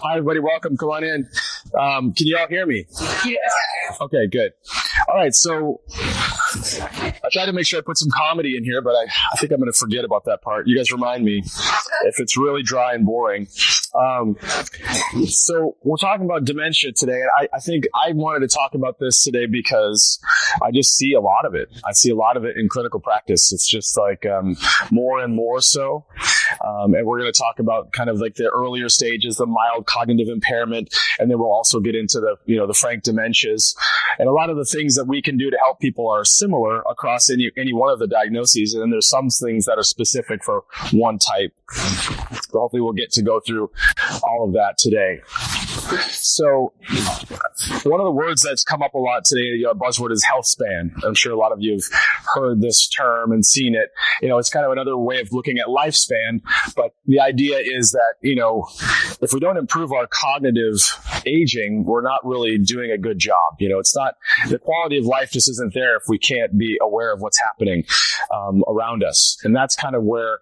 Hi, everybody. Welcome. Come on in. Can you all hear me? Yes. Okay, good. All right. So I tried to make sure I put some comedy in here, but I think I'm going to forget about that part. You guys remind me if it's really dry and boring. So we're talking about dementia today. And I think I wanted to talk about this today because I just see a lot of it. I see a lot of it in clinical practice. It's just like more and more so. And we're going to talk about kind of like the earlier stages, the mild cognitive impairment, and then we'll also get into the frank dementias. And a lot of the things that we can do to help people are similar across any one of the diagnoses. And then there's some things that are specific for one type. So hopefully we'll get to go through all of that today. So one of the words that's come up a lot today, buzzword, is health span. I'm sure a lot of you have heard this term and seen it. It's kind of another way of looking at lifespan. But the idea is that, if we don't improve our cognitive aging, we're not really doing a good job. It's not, the quality of life just isn't there if we can't be aware of what's happening around us. And that's kind of where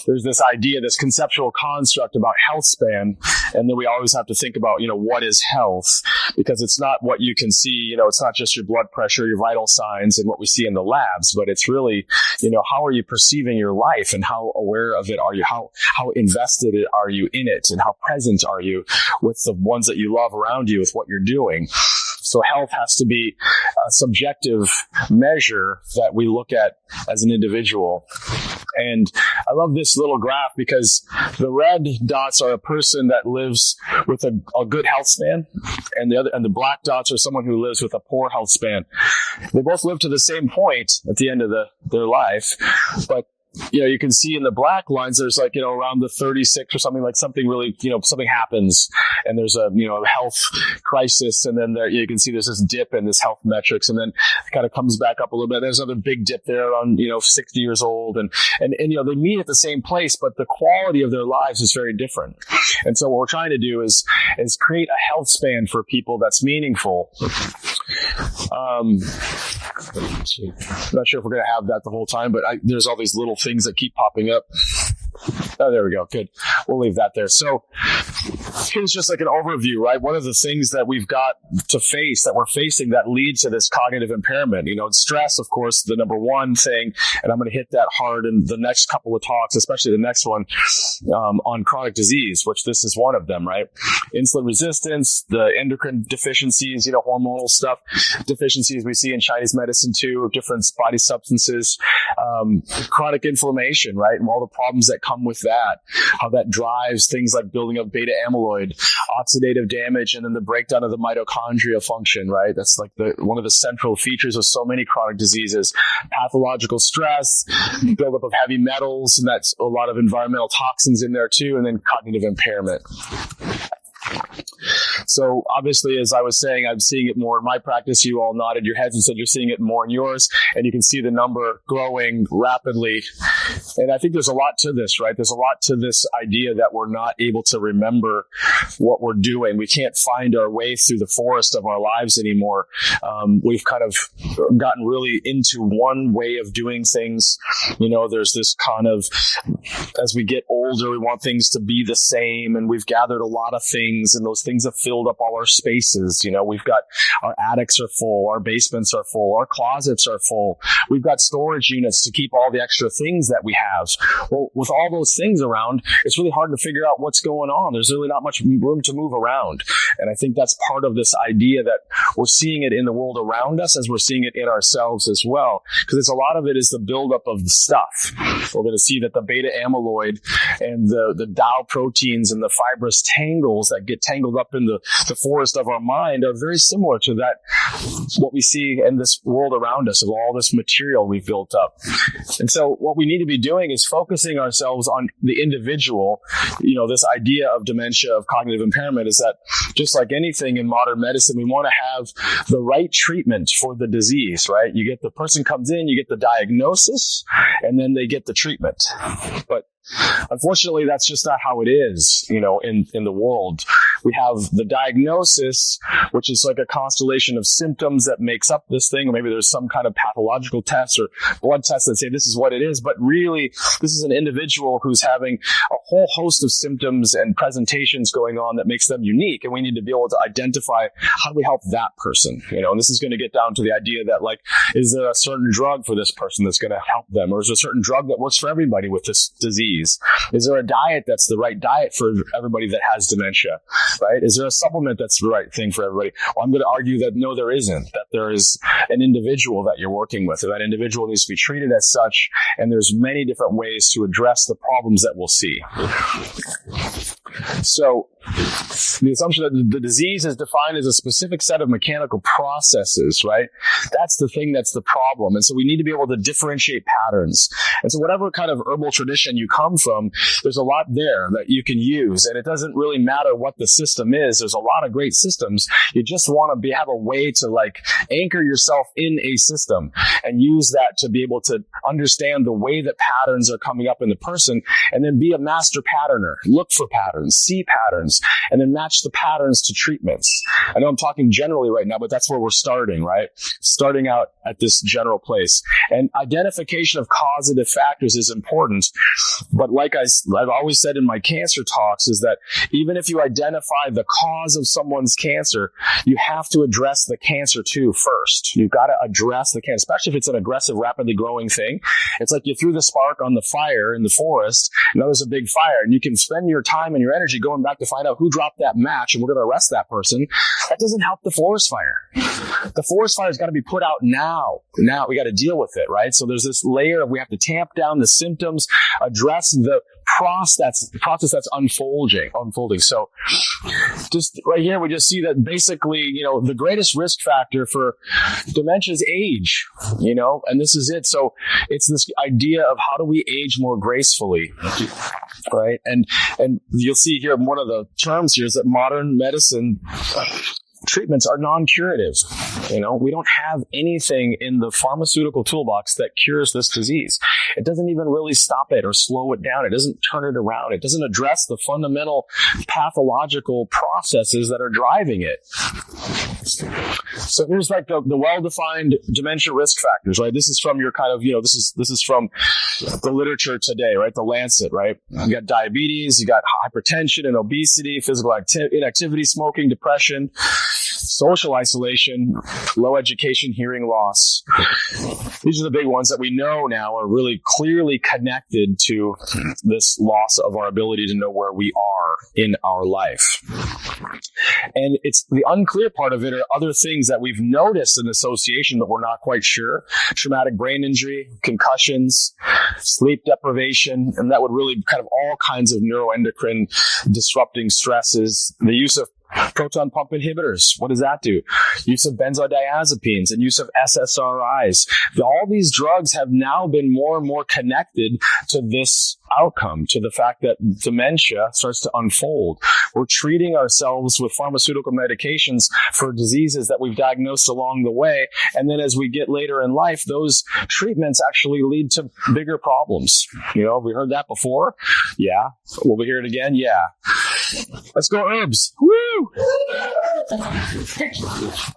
there's this idea, this conceptual construct about health span. And then we always have to think about, what is health? Because it's not what you can see, it's not just your blood pressure, your vital signs, and what we see in the labs, but it's really, how are you perceiving your life and how aware of it are you? How invested are you in it? And how present are you with the ones that you love around you with what you're doing? So health has to be a subjective measure that we look at as an individual. And I love this little graph because the red dots are a person that lives with a good health span, and the black dots are someone who lives with a poor health span. They both live to the same point at the end of their life, but you can see in the black lines, there's around the 36 or something, like something really, something happens and there's a health crisis. And then you can see there's this dip in this health metrics, and then it kind of comes back up a little bit. There's another big dip there around, 60 years old. And they meet at the same place, but the quality of their lives is very different. And so what we're trying to do is create a health span for people that's meaningful. I'm not sure if we're going to have that the whole time, but there's all these little things that keep popping up. Oh, there we go. Good. We'll leave that there. So here's just like an overview, right? One of the things that we've got to face, that we're facing, that leads to this cognitive impairment, stress, of course, the number one thing, and I'm going to hit that hard in the next couple of talks, especially the next one on chronic disease, which this is one of them, right? Insulin resistance, the endocrine deficiencies, hormonal stuff, deficiencies we see in Chinese medicine too, of different body substances, chronic inflammation, right? And all the problems that come with that, how that drives things like building up beta amyloid, oxidative damage, and then the breakdown of the mitochondria function, right? That's like one of the central features of so many chronic diseases. Pathological stress, buildup of heavy metals, and that's a lot of environmental toxins in there too, and then cognitive impairment. So obviously, as I was saying, I'm seeing it more in my practice. You all nodded your heads and said you're seeing it more in yours, and you can see the number growing rapidly. And I think there's a lot to this, right? There's a lot to this idea that we're not able to remember what we're doing. We can't find our way through the forest of our lives anymore. We've kind of gotten really into one way of doing things. There's this kind of, as we get older, we want things to be the same, and we've gathered a lot of things, and those things have filled up all our spaces. We've got, our attics are full, our basements are full, our closets are full. We've got storage units to keep all the extra things that we have. Well, with all those things around, it's really hard to figure out what's going on. There's really not much room to move around. And I think that's part of this idea that we're seeing it in the world around us as we're seeing it in ourselves as well. Because it's a lot of it is the buildup of the stuff. We're going to see that the beta amyloid and the Dow proteins and the fibrous tangles that get tangled up in the forest of our mind are very similar to that, what we see in this world around us, of all this material we've built up. And so what we need to be doing is focusing ourselves on the individual. This idea of dementia, of cognitive impairment, is that just like anything in modern medicine, we want to have the right treatment for the disease, right? The person comes in, you get the diagnosis, and then they get the treatment. But unfortunately, that's just not how it is, in the world. We have the diagnosis, which is like a constellation of symptoms that makes up this thing, or maybe there's some kind of pathological test or blood test that say this is what it is, but really this is an individual who's having a whole host of symptoms and presentations going on that makes them unique, and we need to be able to identify how do we help that person, and this is going to get down to the idea that, like, is there a certain drug for this person that's going to help them, or is there a certain drug that works for everybody with this disease? Is there a diet that's the right diet for everybody that has dementia, right? Is there a supplement that's the right thing for everybody? Well, I'm going to argue that no, there isn't, that there is an individual that you're working with, and that individual needs to be treated as such, and there's many different ways to address the problems that we'll see. So the assumption that the disease is defined as a specific set of mechanical processes, right? That's the thing that's the problem. And so we need to be able to differentiate patterns. And so whatever kind of herbal tradition you come from, there's a lot there that you can use. And it doesn't really matter what the system is. There's a lot of great systems. You just want to have a way to, like, anchor yourself in a system and use that to be able to understand the way that patterns are coming up in the person, and then be a master patterner. Look for patterns, see patterns, and then match the patterns to treatments. I know I'm talking generally right now, but that's where we're starting, right? Starting out at this general place. And identification of causative factors is important. But like I've always said in my cancer talks, is that even if you identify the cause of someone's cancer, you have to address the cancer too first. You've got to address the cancer, especially if it's an aggressive, rapidly growing thing. It's like you threw the spark on the fire in the forest, and now there's a big fire, and you can spend your time and your energy going back to find out who dropped that match, and we're going to arrest that person. That doesn't help the forest fire. The forest fire has got to be put out now. Now we got to deal with it, right? So there's this layer of, we have to tamp down the symptoms, address the process that's unfolding. So just right here, we just see that basically, the greatest risk factor for dementia is age, and this is it. So it's this idea of how do we age more gracefully, right? And you'll see here, one of the terms here is that modern medicine treatments are non-curative. We don't have anything in the pharmaceutical toolbox that cures this disease. It doesn't even really stop it or slow it down. It doesn't turn it around. It doesn't address the fundamental pathological processes that are driving it. So here's like the well-defined dementia risk factors, right? This is from your kind of, this is from the literature today, right? The Lancet, right? You got diabetes, you got hypertension and obesity, physical inactivity, smoking, depression, social isolation, low education, hearing loss. These are the big ones that we know now are really clearly connected to this loss of our ability to know where we are in our life. And it's the unclear part of it are other things that we've noticed in association, but we're not quite sure. Traumatic brain injury, concussions, sleep deprivation, and that would really kind of all kinds of neuroendocrine disrupting stresses. The use of proton pump inhibitors. What does that do? Use of benzodiazepines and use of SSRIs. All these drugs have now been more and more connected to this outcome, to the fact that dementia starts to unfold. We're treating ourselves with pharmaceutical medications for diseases that we've diagnosed along the way. And then as we get later in life, those treatments actually lead to bigger problems. Have we heard that before? Yeah. Will we hear it again? Yeah. Let's go herbs. Woo!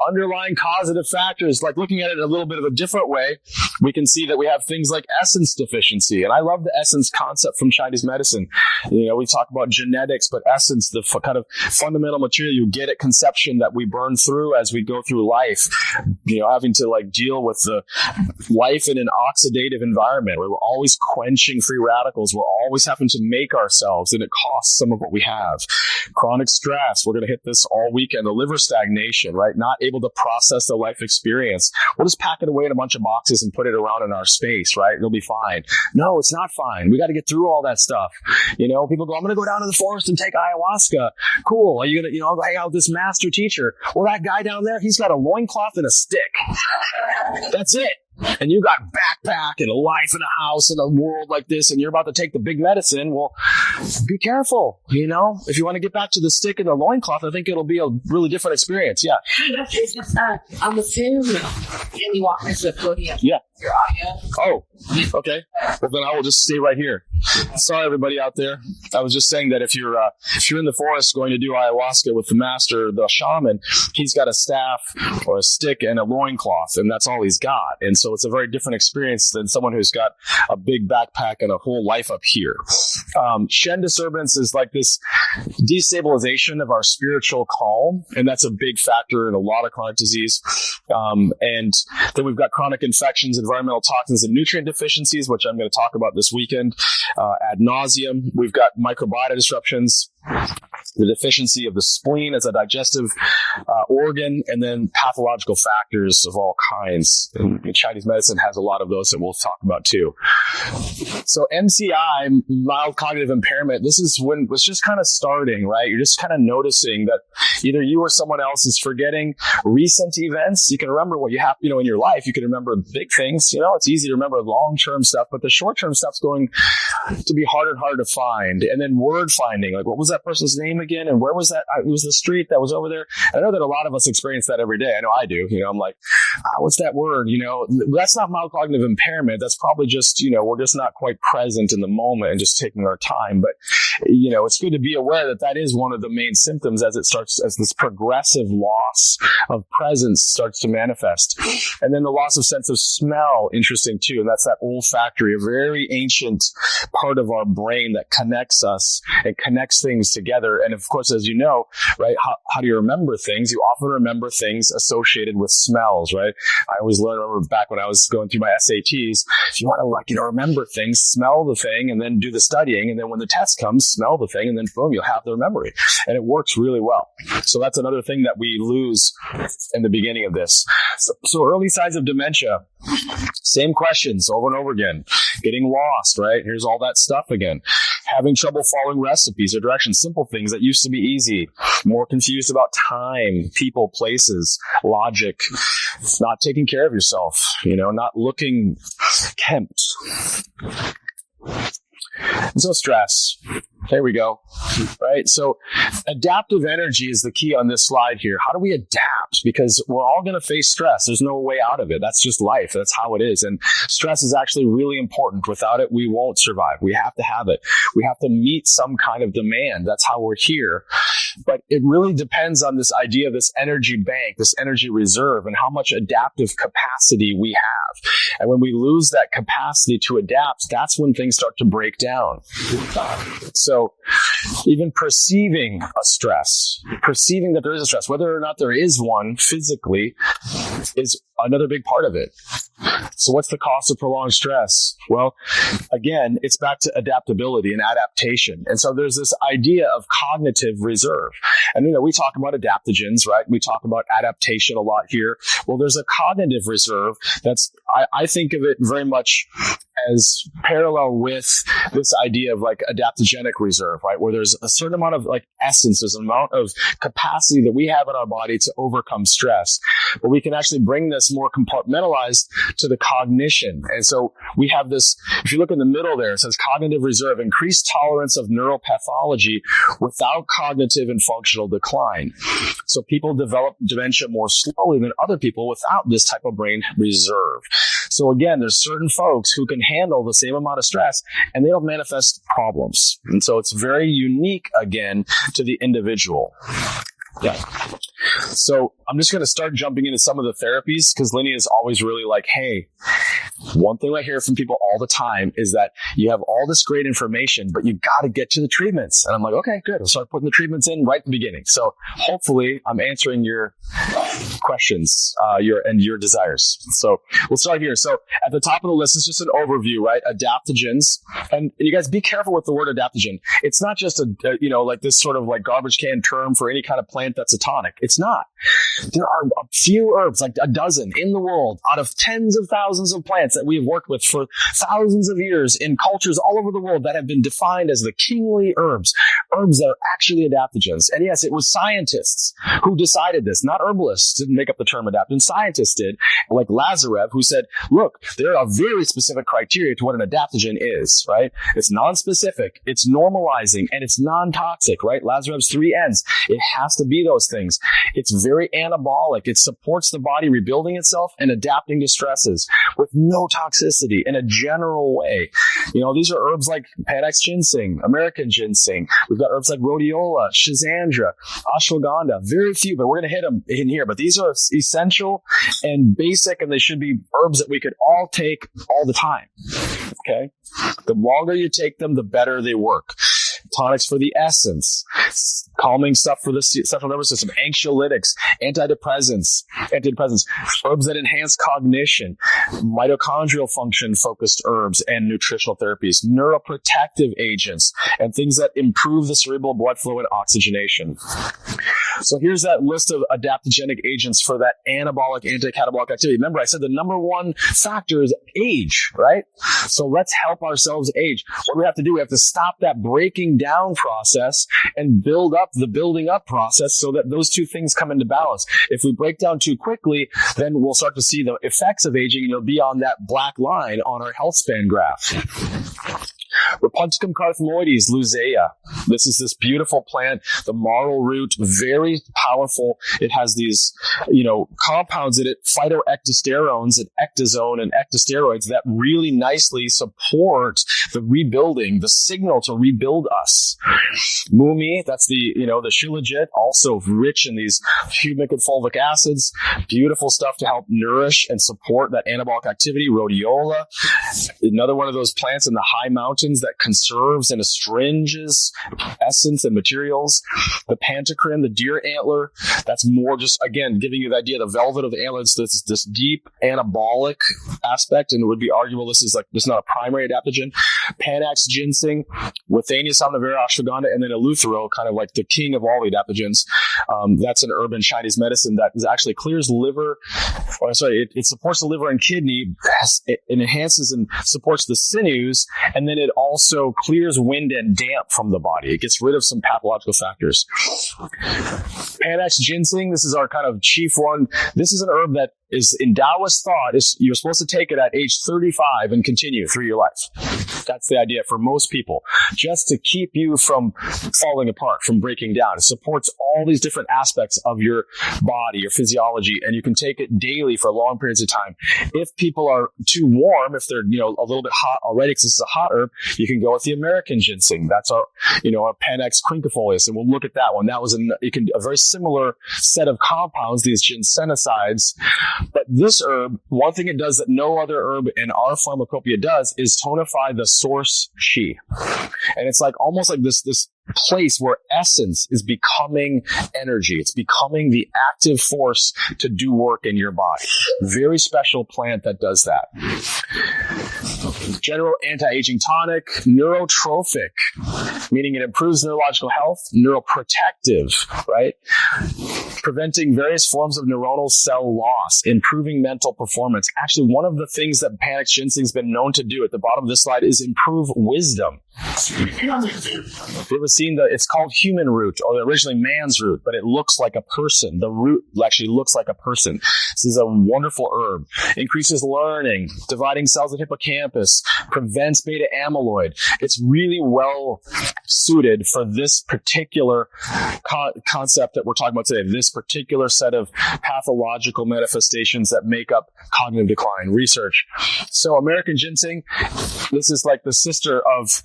Underlying causative factors, like looking at it a little bit of a different way, we can see that we have things like essence deficiency. And I love the essence concept from Chinese medicine. We talk about genetics, but essence, the kind of fundamental material you get at conception that we burn through as we go through life, having to deal with the life in an oxidative environment where we're always quenching free radicals. We're always having to make ourselves, and it costs some of what we have. Chronic stress. We're going to hit this all weekend. The liver stagnation, right? Not able to process the life experience. We'll just pack it away in a bunch of boxes and put it around in our space, right? It'll be fine. No, it's not fine. We got to get through all that stuff. People go, I'm going to go down to the forest and take ayahuasca. Cool. Are you going to, I'll hang out with this master teacher? Well, that guy down there, he's got a loincloth and a stick. That's it. And you got backpack and a life and a house in a world like this, and you're about to take the big medicine. Well, be careful. If you want to get back to the stick and the loincloth, I think it'll be a really different experience. Yeah. On the Zoom, can you walk me to the podium? Yeah. your audio. Oh, okay. Well, then I will just stay right here. Sorry, everybody out there. I was just saying that if you're in the forest going to do ayahuasca with the master, the shaman, he's got a staff or a stick and a loincloth, and that's all he's got. And so it's a very different experience than someone who's got a big backpack and a whole life up here. Shen disturbance is like this destabilization of our spiritual calm, and that's a big factor in a lot of chronic disease. And then we've got chronic infections, environmental toxins, and nutrient deficiencies, which I'm going to talk about this weekend ad nauseum. We've got microbiota disruptions, the deficiency of the spleen as a digestive organ, and then pathological factors of all kinds. And Chinese medicine has a lot of those that we'll talk about too. So MCI, mild cognitive impairment, this is when it's just kind of starting, right? You're just kind of noticing that either you or someone else is forgetting recent events. You can remember what you have, in your life. You can remember big things. It's easy to remember long-term stuff, but the short-term stuff's going to be harder and harder to find. And then word finding, like what was that person's name again? And where was that? It was the street that was over there. I know that a lot of us experience that every day. I know I do. I'm like, what's that word? That's not mild cognitive impairment. That's probably just, we're just not quite present in the moment and just taking our time. But, it's good to be aware that that is one of the main symptoms as this progressive loss of presence starts to manifest. And then the loss of sense of smell, interesting too. And that's that olfactory, a very ancient part of our brain that connects us and connects things together. And of course, as you know, right, how do you remember things? You often remember things associated with smells, right? I always remember back when I was going through my SATs, if you want to remember things, smell the thing and then do the studying. And then when the test comes, smell the thing and then boom, you'll have their memory. And it works really well. So that's another thing that we lose in the beginning of this. So early signs of dementia, same questions over and over again. Getting lost, right? Here's all that stuff again. Having trouble following recipes or directions, simple things that used to be easy. More confused about time, people, places, logic. Not taking care of yourself, not looking kempt. And so stress. There we go. Right. So adaptive energy is the key on this slide here. How do we adapt? Because we're all going to face stress. There's no way out of it. That's just life. That's how it is. And stress is actually really important. Without it, we won't survive. We have to have it. We have to meet some kind of demand. That's how we're here. But it really depends on this idea of this energy bank, this energy reserve, and how much adaptive capacity we have. And when we lose that capacity to adapt, that's when things start to break down. So even perceiving a stress, perceiving that there is a stress, whether or not there is one physically, is another big part of it. So what's the cost of prolonged stress? Well, again, it's back to adaptability and adaptation. And so there's this idea of cognitive reserve. And, we talk about adaptogens, right? We talk about adaptation a lot here. Well, there's a cognitive reserve that's, I think of it very much as parallel with this idea of like adaptogenic reserve, right? Where there's a certain amount of like essence, there's an amount of capacity that we have in our body to overcome stress. But we can actually bring this more compartmentalized to the cognition. And so we have this, if you look in the middle there, it says cognitive reserve, increased tolerance of neuropathology without cognitive and functional decline. So people develop dementia more slowly than other people without this type of brain reserve. So again, there's certain folks who can handle the same amount of stress and they don't manifest problems. And so it's very unique, again, to the individual. Yeah. So I'm just going to start jumping into some of the therapies because Lenny is always really like, hey, one thing I hear from people all the time is that you have all this great information, but you got to get to the treatments. And I'm like, okay, good. I'll start putting the treatments in right at the beginning. So hopefully I'm answering your questions, your desires. So we'll start here. So at the top of the list is just an overview, right? Adaptogens. And you guys be careful with the word adaptogen. It's not just like this sort of like garbage can term for any kind of plant that's a tonic. It's not. There are a few herbs, like a dozen in the world, out of tens of thousands of plants that we have worked with for thousands of years in cultures all over the world that have been defined as the kingly herbs that are actually adaptogens. And yes, it was scientists who decided this, not herbalists didn't make up the term adaptogen. Scientists did, like Lazarev, who said, look, there are very specific criteria to what an adaptogen is, right? It's non-specific, it's normalizing, and it's non-toxic, right? Lazarev's 3 N's. It has to be those things. It's very very anabolic. It supports the body rebuilding itself and adapting to stresses with no toxicity in a general way. These are herbs like Panax ginseng, American ginseng. We've got herbs like rhodiola, schizandra, ashwagandha. Very few, but we're going to hit them in here. But these are essential and basic, and they should be herbs that we could all take all the time. Okay? The longer you take them, the better they work. Tonics for the essence, calming stuff for the central nervous system, anxiolytics, antidepressants, herbs that enhance cognition, mitochondrial function focused herbs and nutritional therapies, neuroprotective agents, and things that improve the cerebral blood flow and oxygenation. So here's that list of adaptogenic agents for that anabolic, anti-catabolic activity. Remember, I said the number one factor is age, right? So let's help ourselves age. What do we have to do? We have to stop that breaking down process and build up the building up process so that those two things come into balance. If we break down too quickly, then we'll start to see the effects of aging, and it'll be on that black line on our health span graph. Rapunticum carthamoides, Luzea. This is this beautiful plant, the marl root, very powerful. It has these, compounds in it, phytoectosterones and ecdysone and ectosteroids that really nicely support the rebuilding, the signal to rebuild us. Mumi, that's the shilajit, also rich in these humic and fulvic acids. Beautiful stuff to help nourish and support that anabolic activity. Rhodiola, another one of those plants in the high mountains that conserves and astringes essence and materials. The pantocrine, the deer antler, that's more just, again, giving you the idea, the velvet of the antler, it's this deep anabolic aspect, and it would be arguable this is not a primary adaptogen. Panax ginseng, Withania somnifera, ashwagandha, and then eleuthero, kind of like the king of all the adaptogens. That's an herb in Chinese medicine that actually clears liver, it supports the liver and kidney, it enhances and supports the sinews, and then it also clears wind and damp from the body. It gets rid of some pathological factors. Panax ginseng, this is our kind of chief one. This is an herb that is in Taoist thought, you're supposed to take it at age 35 and continue through your life. That's the idea for most people, just to keep you from falling apart, from breaking down. It supports all these different aspects of your body, your physiology, and you can take it daily for long periods of time. If people are too warm, if they're a little bit hot already, because this is a hot herb, you can go with the American ginseng. That's our Panax quinquefolius, and we'll look at that one. That was a very similar set of compounds, these ginsenosides. But this herb, one thing it does that no other herb in our pharmacopoeia does is tonify the source qi. And it's almost like this place where essence is becoming energy. It's becoming the active force to do work in your body. Very special plant that does that. General anti-aging tonic, neurotrophic, meaning it improves neurological health, neuroprotective, right? Preventing various forms of neuronal cell loss, improving mental performance. Actually, one of the things that Panax ginseng has been known to do at the bottom of this slide is improve wisdom. Have you ever seen it's called human root, or originally man's root, but it looks like a person. The root actually looks like a person. This is a wonderful herb. Increases learning, dividing cells in hippocampus, prevents beta amyloid. It's really well suited for this particular concept that we're talking about today, this particular set of pathological manifestations that make up cognitive decline. Research. So American ginseng, this is like the sister of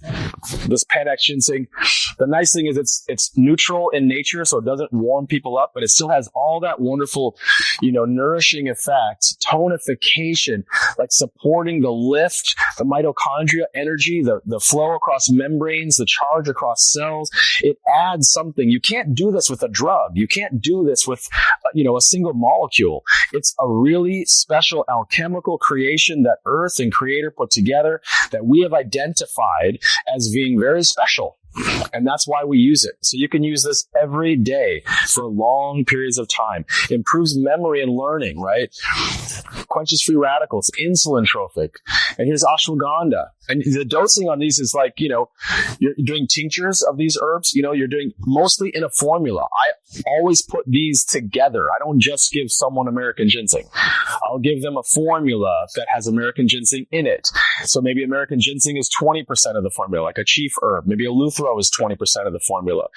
this Panax ginseng. The nice thing is it's neutral in nature, so it doesn't warm people up, but it still has all that wonderful, nourishing effects, tonification, like supporting the lift, the mitochondria energy, the flow across membranes, the charge across cells. It adds something. You can't do this with a drug. You can't do this with, a single molecule. It's a really special alchemical creation that Earth and Creator put together that we have identified as being very special. And that's why we use it. So you can use this every day for long periods of time. Improves memory and learning, right? Quenches free radicals, insulin trophic. And here's ashwagandha. And the dosing on these is you're doing tinctures of these herbs. You're doing mostly in a formula. I always put these together. I don't just give someone American ginseng. I'll give them a formula that has American ginseng in it. So maybe American ginseng is 20% of the formula, like a chief herb. Maybe eleuthero is 20% of the formula.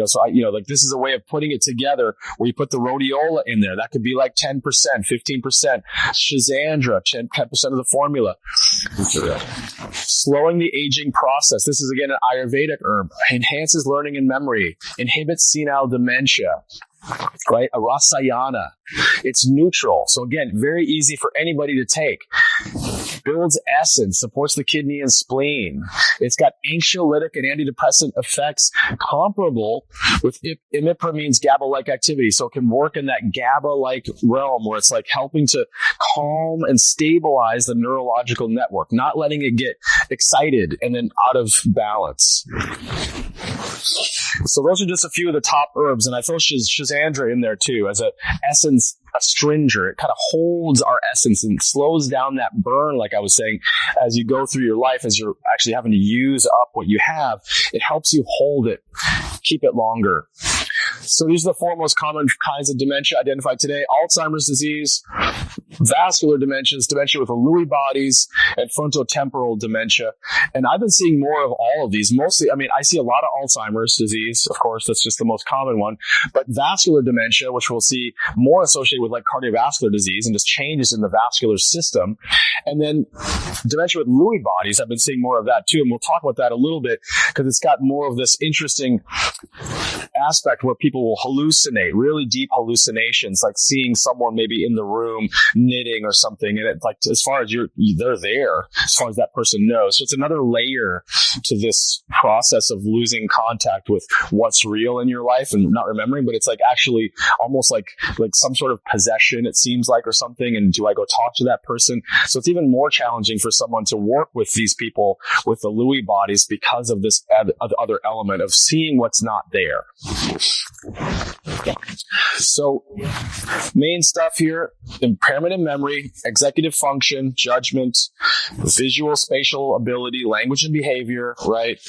So like this is a way of putting it together where you put the rhodiola in there. That could be like 10%, 15%. Schizandra, 10% of the formula. Slowing the aging process. This is again an Ayurvedic herb. Enhances learning and memory. Inhibits senile dementia. Right? A rasayana. It's neutral. So again, very easy for anybody to take. Builds essence, supports the kidney and spleen. It's got anxiolytic and antidepressant effects comparable with imipramine's GABA-like activity. So it can work in that GABA-like realm where it's like helping to calm and stabilize the neurological network, not letting it get excited and then out of balance. So those are just a few of the top herbs, and I throw Schizandra in there too as an essence astringer. It kind of holds our essence and slows down that burn, like I was saying, as you go through your life, as you're actually having to use up what you have. It helps you hold it, keep it longer. So these are the four most common kinds of dementia identified today: Alzheimer's disease, vascular dementias, dementia with the Lewy bodies, and frontotemporal dementia. And I've been seeing more of all of these. Mostly, I see a lot of Alzheimer's disease. Of course, that's just the most common one. But vascular dementia, which we'll see more associated with like cardiovascular disease and just changes in the vascular system. And then dementia with Lewy bodies, I've been seeing more of that too. And we'll talk about that a little bit because it's got more of this interesting aspect where people will hallucinate, really deep hallucinations, like seeing someone maybe in the room knitting or something. And it's like, as far as they're there, as far as that person knows. So it's another layer to this process of losing contact with what's real in your life and not remembering, but it's like actually almost like some sort of possession, it seems like, or something. And do I go talk to that person? So it's even more challenging for someone to work with these people with the Lewy bodies because of this other element of seeing what's not there. So main stuff here: impairment in memory, executive function, judgment, visual spatial ability, language and behavior, right?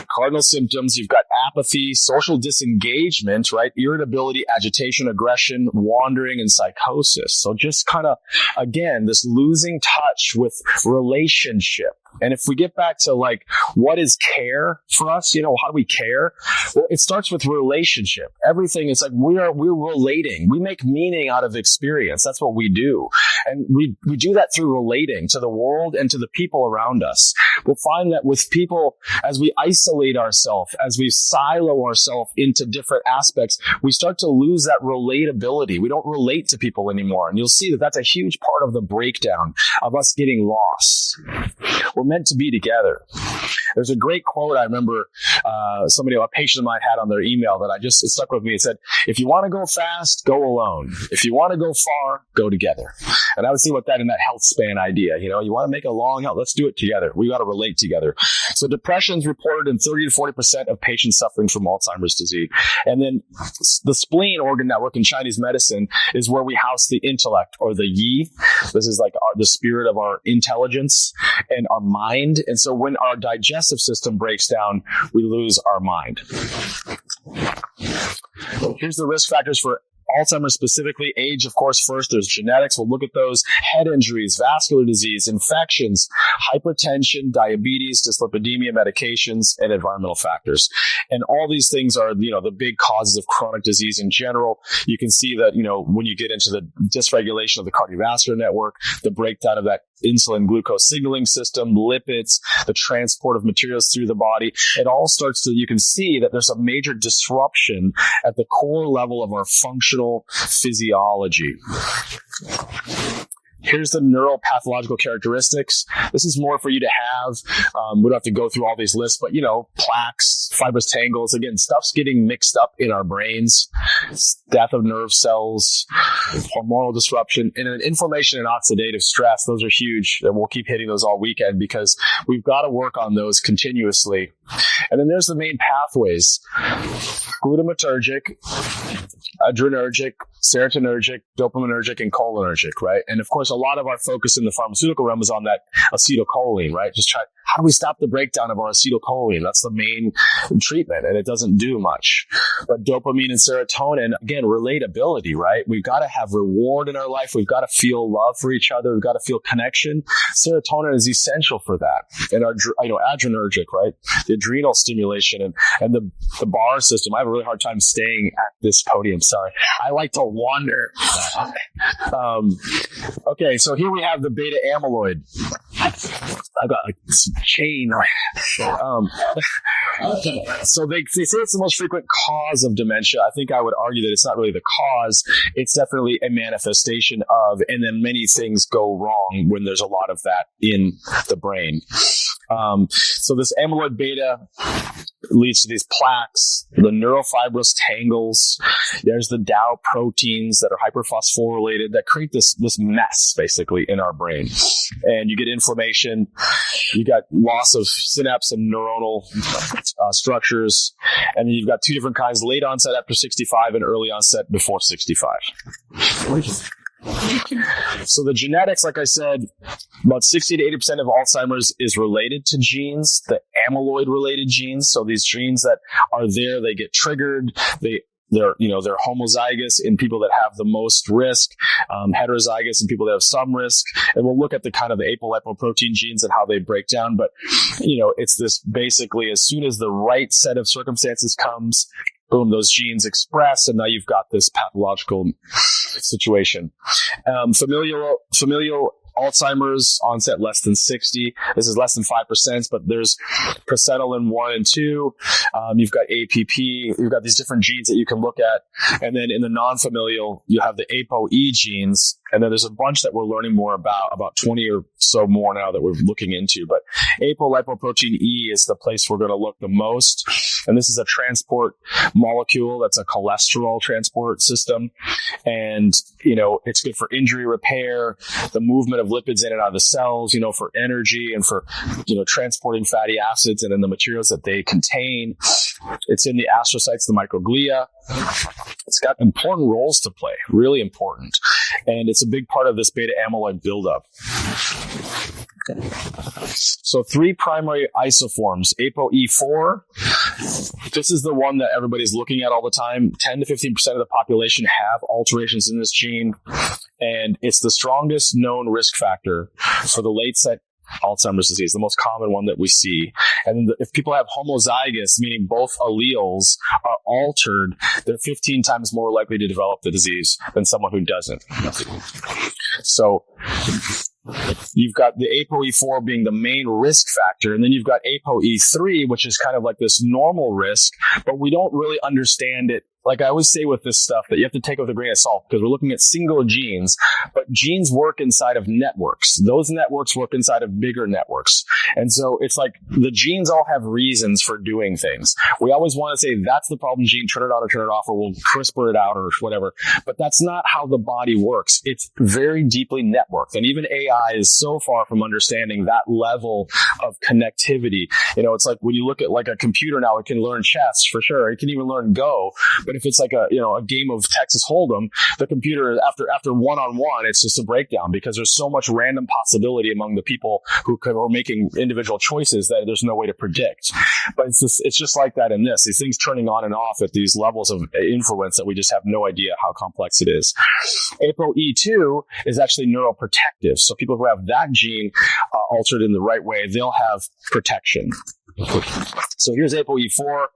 Cardinal symptoms: you've got apathy, social disengagement, right? Irritability, agitation, aggression, wandering, and psychosis. So just kind of, again, this losing touch with relationship. And if we get back to like, what is care for us? How do we care? Well, it starts with relationship. Everything is like, we're relating. We make meaning out of experience. That's what we do. And we do that through relating to the world and to the people around us. We'll find that with people, as we isolate ourselves, as we silo ourselves into different aspects, we start to lose that relatability. We don't relate to people anymore. And you'll see that that's a huge part of the breakdown of us getting lost. We're meant to be together. There's a great quote I remember a patient of mine had on their email that it stuck with me. It said, if you want to go fast, go alone. If you want to go far, go together. And I would see what that in that health span idea. You want to make a long health, let's do it together. We got to relate together. So depression is reported in 30 to 40% of patients suffering from Alzheimer's disease. And then the spleen organ network in Chinese medicine is where we house the intellect, or the yi. This is like the spirit of our intelligence and our mind. And so when our digestive system breaks down, we lose our mind. Here's the risk factors for Alzheimer's specifically. Age, of course, first. There's genetics. We'll look at those. Head injuries, vascular disease, infections, hypertension, diabetes, dyslipidemia, medications, and environmental factors. And all these things are, the big causes of chronic disease in general. You can see that, when you get into the dysregulation of the cardiovascular network, the breakdown of that insulin glucose signaling system, lipids, the transport of materials through the body, it all starts to, you can see that there's a major disruption at the core level of our functional physiology. Here's the neuropathological characteristics. This is more for you to have. We don't have to go through all these lists, but, plaques, fibrous tangles. Again, stuff's getting mixed up in our brains. Death of nerve cells, hormonal disruption, and then inflammation and oxidative stress. Those are huge. And we'll keep hitting those all weekend because we've got to work on those continuously. And then there's the main pathways: glutamatergic, adrenergic, serotonergic, dopaminergic, and cholinergic, right? And of course, a lot of our focus in the pharmaceutical realm is on that acetylcholine, right? How do we stop the breakdown of our acetylcholine? That's the main treatment, and it doesn't do much. But dopamine and serotonin, again, relatability, right? We've got to have reward in our life. We've got to feel love for each other. We've got to feel connection. Serotonin is essential for that. And our, adrenergic, right? The adrenal stimulation and the bar system. I have a really hard time staying at this podium. Sorry. I like to wander. Okay, so here we have the beta amyloid. I've got this chain. So they say it's the most frequent cause of dementia. I think I would argue that it's not really the cause. It's definitely a manifestation of, and then many things go wrong when there's a lot of that in the brain. So this amyloid beta leads to these plaques, the neurofibrous tangles. There's the Dow proteins that are hyperphosphorylated that create this mess basically in our brain. And you get inflammation, you got loss of synapse and neuronal structures, and then you've got two different kinds: late onset after 65 and early onset before 65. So the genetics, like I said, about 60 to 80% of Alzheimer's is related to genes, the amyloid-related genes. So these genes that are there, they get triggered. They're homozygous in people that have the most risk, heterozygous in people that have some risk. And we'll look at the kind of the apolipoprotein genes and how they break down. But, it's this basically, as soon as the right set of circumstances comes, boom, those genes express, and now you've got this pathological situation. Familial Alzheimer's onset less than 60. This is less than 5%, but there's presenilin 1 and 2. You've got APP. You've got these different genes that you can look at. And then in the non-familial, you have the ApoE genes. And then there's a bunch that we're learning more about 20 or so more now that we're looking into. But apolipoprotein E is the place we're going to look the most. And this is a transport molecule that's a cholesterol transport system. And, it's good for injury repair, the movement of lipids in and out of the cells, for energy and for, transporting fatty acids and then the materials that they contain. It's in the astrocytes, the microglia. It's got important roles to play, really important. And it's a big part of this beta amyloid buildup. So 3 primary isoforms, ApoE4. This is the one that everybody's looking at all the time. 10 to 15% of the population have alterations in this gene. And it's the strongest known risk factor for the late set Alzheimer's disease, the most common one that we see. And if people have homozygous, meaning both alleles are altered, they're 15 times more likely to develop the disease than someone who doesn't. So you've got the ApoE4 being the main risk factor, and then you've got ApoE3, which is kind of like this normal risk, but we don't really understand it. Like I always say with this stuff, that you have to take it with a grain of salt because we're looking at single genes, but genes work inside of networks. Those networks work inside of bigger networks. And so it's like the genes all have reasons for doing things. We always want to say that's the problem gene, turn it on or turn it off, or we'll CRISPR it out or whatever. But that's not how the body works. It's very deeply networked. And even AI is so far from understanding that level of connectivity. It's like when you look at like a computer now, it can learn chess for sure. It can even learn Go. But if it's like a game of Texas Hold'em, the computer after one-on-one, it's just a breakdown because there's so much random possibility among the people who are making individual choices that there's no way to predict. But it's just like that in this. These things turning on and off at these levels of influence that we just have no idea how complex it is. ApoE2 is actually neuroprotective. So people who have that gene altered in the right way, they'll have protection. So here's ApoE4.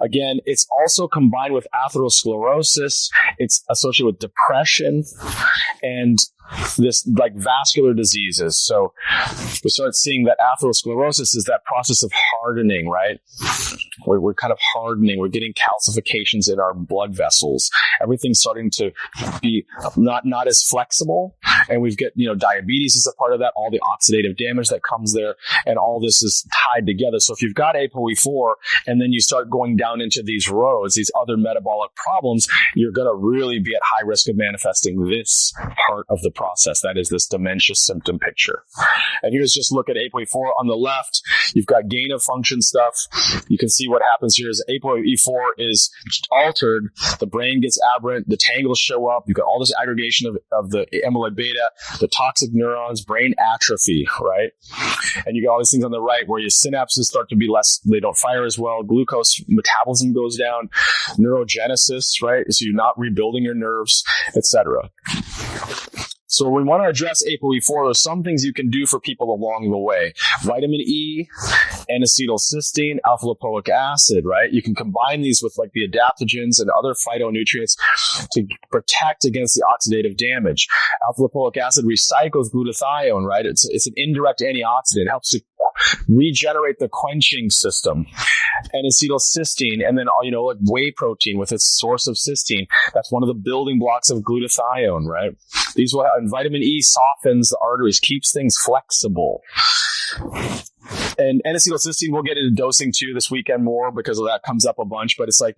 Again, it's also combined with atherosclerosis. It's associated with depression and this like vascular diseases. So we start seeing that atherosclerosis is that process of hardening, right? We're kind of hardening. We're getting calcifications in our blood vessels. Everything's starting to be not as flexible. And we've got, diabetes is a part of that, all the oxidative damage that comes there, and all this is tied together. So if you've got ApoE4 and then you start going down into these roads, these other metabolic problems, you're going to really be at high risk of manifesting this part of the process. That is this dementia symptom picture. And here's just look at ApoE4 on the left. You've got gain of function stuff. You can see what happens here is ApoE4 is altered. The brain gets aberrant. The tangles show up. You've got all this aggregation of the amyloid beta, the toxic neurons, brain atrophy, right? And you got all these things on the right where your synapses start to be less, they don't fire as well. Glucose metabolism goes down. Neurogenesis, right? So you're not rebuilding your nerves, etc. So when we want to address ApoE4, there's some things you can do for people along the way. Vitamin E, N-acetylcysteine, alpha-lipoic acid, right? You can combine these with like the adaptogens and other phytonutrients to protect against the oxidative damage. Alpha-lipoic acid recycles glutathione, right? It's an indirect antioxidant. It helps to regenerate the quenching system. And acetylcysteine, and then like whey protein with its source of cysteine. That's one of the building blocks of glutathione, right? And vitamin E softens the arteries, keeps things flexible. And N-acetylcysteine, we'll get into dosing too this weekend more because of that comes up a bunch, but it's like,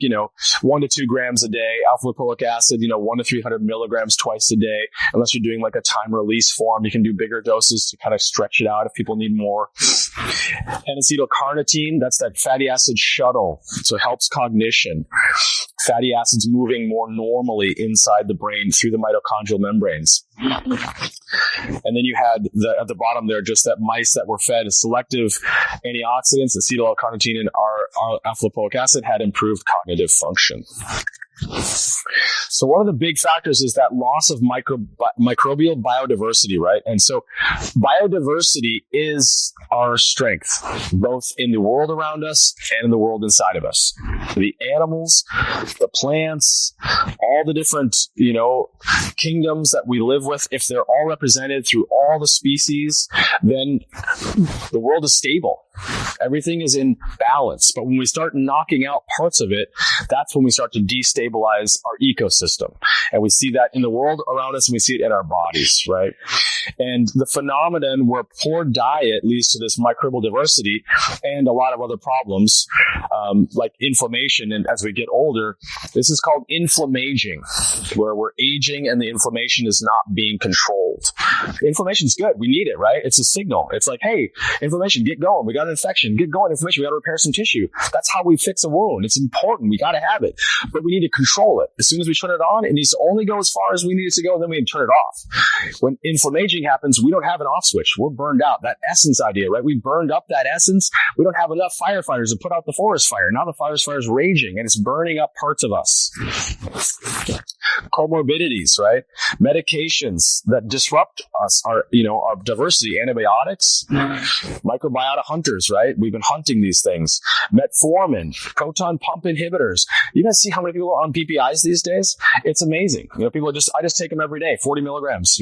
1 to 2 grams a day. Alpha-lipoic acid, 1 to 300 milligrams twice a day. Unless you're doing like a time release form, you can do bigger doses to kind of stretch it out if people need more. N-acetylcarnitine, that's that fatty acid shuttle. So it helps cognition. Fatty acids moving more normally inside the brain through the mitochondrial membranes. And then you had at the bottom there, just that mice that were fed selective antioxidants, acetyl-L-carnitine and our alpha-lipoic acid had improved cognitive function. So one of the big factors is that loss of microbial biodiversity, right? And so biodiversity is our strength, both in the world around us and in the world inside of us. The animals, the plants, all the different, kingdoms that we live with, if they're all represented through all the species, then the world is stable. Everything is in balance. But when we start knocking out parts of it, that's when we start to destabilize our ecosystem. And we see that in the world around us and we see it in our bodies, right? And the phenomenon where poor diet leads to this microbial diversity and a lot of other problems, like inflammation. And as we get older, this is called inflammaging, where we're aging and the inflammation is not being controlled. Inflammation's good. We need it, right? It's a signal. It's like, hey, inflammation, get going. We got an infection. Get going. Inflammation. We got to repair some tissue. That's how we fix a wound. It's important. We got to have it, but we need to control it. As soon as we turn it on, it needs to only go as far as we need it to go. Then we can turn it off. When inflammaging happens, we don't have an off switch. We're burned out. That essence idea, right? We burned up that essence. We don't have enough firefighters to put out the forest fire. Now the forest fire is raging and it's burning up parts of us. Comorbidities, right? Medications that disrupt us are, our diversity. Antibiotics, microbiota hunters, right? We've been hunting these things. Metformin, proton pump inhibitors. You guys see how many people are on PPIs these days? It's amazing. People I just take them every day, 40 milligrams,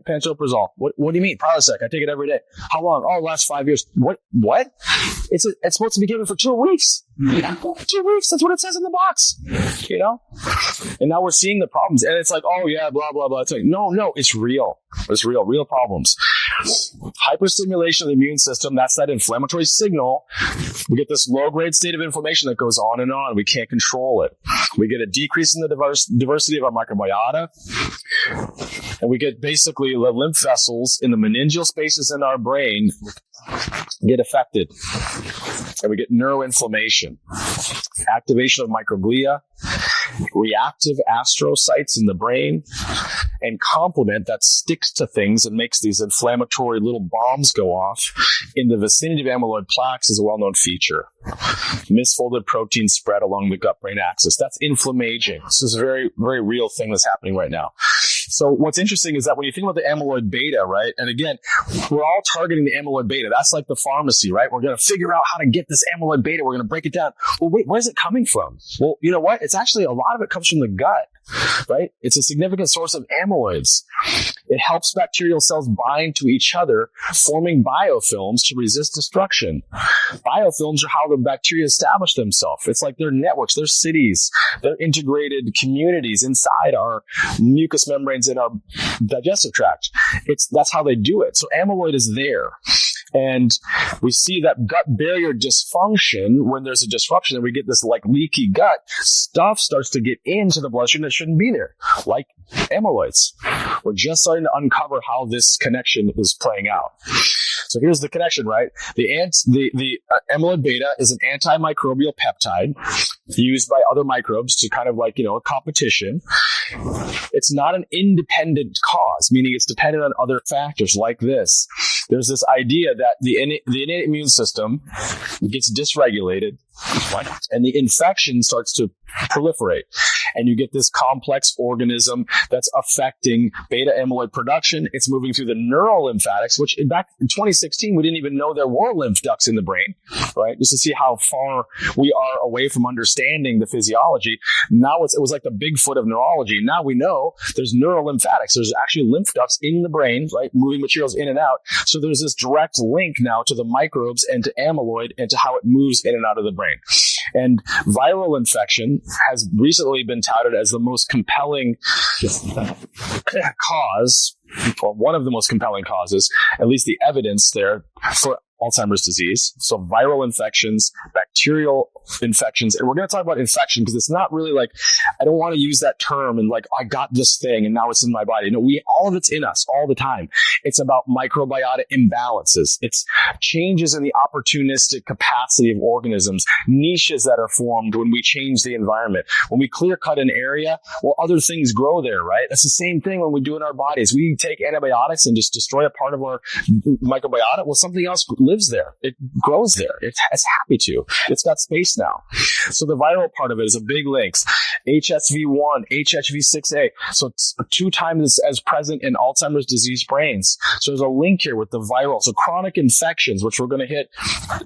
pantoprazole. What do you mean? Prilosec, I take it every day. How long? Oh, last 5 years. What? It's supposed to be given for 2 weeks. 2 weeks. That's what it says in the box, And now we're seeing the problems. And it's like, oh yeah, blah, blah, blah. It's like, no, it's real. It's real problems. Hyperstimulation of the immune system, that's that inflammatory signal. We get this low-grade state of inflammation that goes on and on. We can't control it. We get a decrease in the diversity of our microbiota. And we get basically the lymph vessels in the meningeal spaces in our brain get affected. And we get neuroinflammation, activation of microglia, reactive astrocytes in the brain, and complement that sticks to things and makes these inflammatory little bombs go off in the vicinity of amyloid plaques is a well-known feature. Misfolded protein spread along the gut-brain axis. That's inflammaging. This is a very, very real thing that's happening right now. So what's interesting is that when you think about the amyloid beta, right? And again, we're all targeting the amyloid beta. That's like the pharmacy, right? We're going to figure out how to get this amyloid beta. We're going to break it down. Well, wait, where's it coming from? Well, you know what? It's actually a lot of it comes from the gut. right? It's a significant source of amyloids. It helps bacterial cells bind to each other, forming biofilms to resist destruction. Biofilms are how the bacteria establish themselves. It's like they're networks, they're cities, they're integrated communities inside our mucous membranes in our digestive tract. That's how they do it. So amyloid is there. And we see that gut barrier dysfunction when there's a disruption and we get this like leaky gut, stuff starts to get into the bloodstream that shouldn't be there, like amyloids. We're just starting to uncover how this connection is playing out. So here's the connection, right? The amyloid beta is an antimicrobial peptide used by other microbes to kind of like, a competition. It's not an independent cause, meaning it's dependent on other factors like this. There's this idea that the innate immune system gets dysregulated and the infection starts to proliferate. And you get this complex organism that's affecting beta amyloid production. It's moving through the neural lymphatics, which back in 2016, we didn't even know there were lymph ducts in the brain, right? Just to see how far we are away from understanding the physiology. Now it was like the Bigfoot of neurology. Now we know there's neural lymphatics. There's actually lymph ducts in the brain, right? Moving materials in and out. So there's this direct link now to the microbes and to amyloid and to how it moves in and out of the brain. And viral infection has recently been touted as the most compelling cause, or one of the most compelling causes, at least the evidence there, for Alzheimer's disease. So viral infections, bacterial infections, and we're going to talk about infection because it's not really like, I don't want to use that term and like, I got this thing and now it's in my body. No, all of it's in us all the time. It's about microbiota imbalances. It's changes in the opportunistic capacity of organisms, niches that are formed when we change the environment. When we clear cut an area, well, other things grow there, right? That's the same thing when we do in our bodies. We take antibiotics and just destroy a part of our microbiota. Well, something else lives there. It grows there. It's happy to. It's got space now. So the viral part of it is a big link. HSV1, HHV6A. So it's 2 times as present in Alzheimer's disease brains. So there's a link here with the viral. So chronic infections, which we're going to hit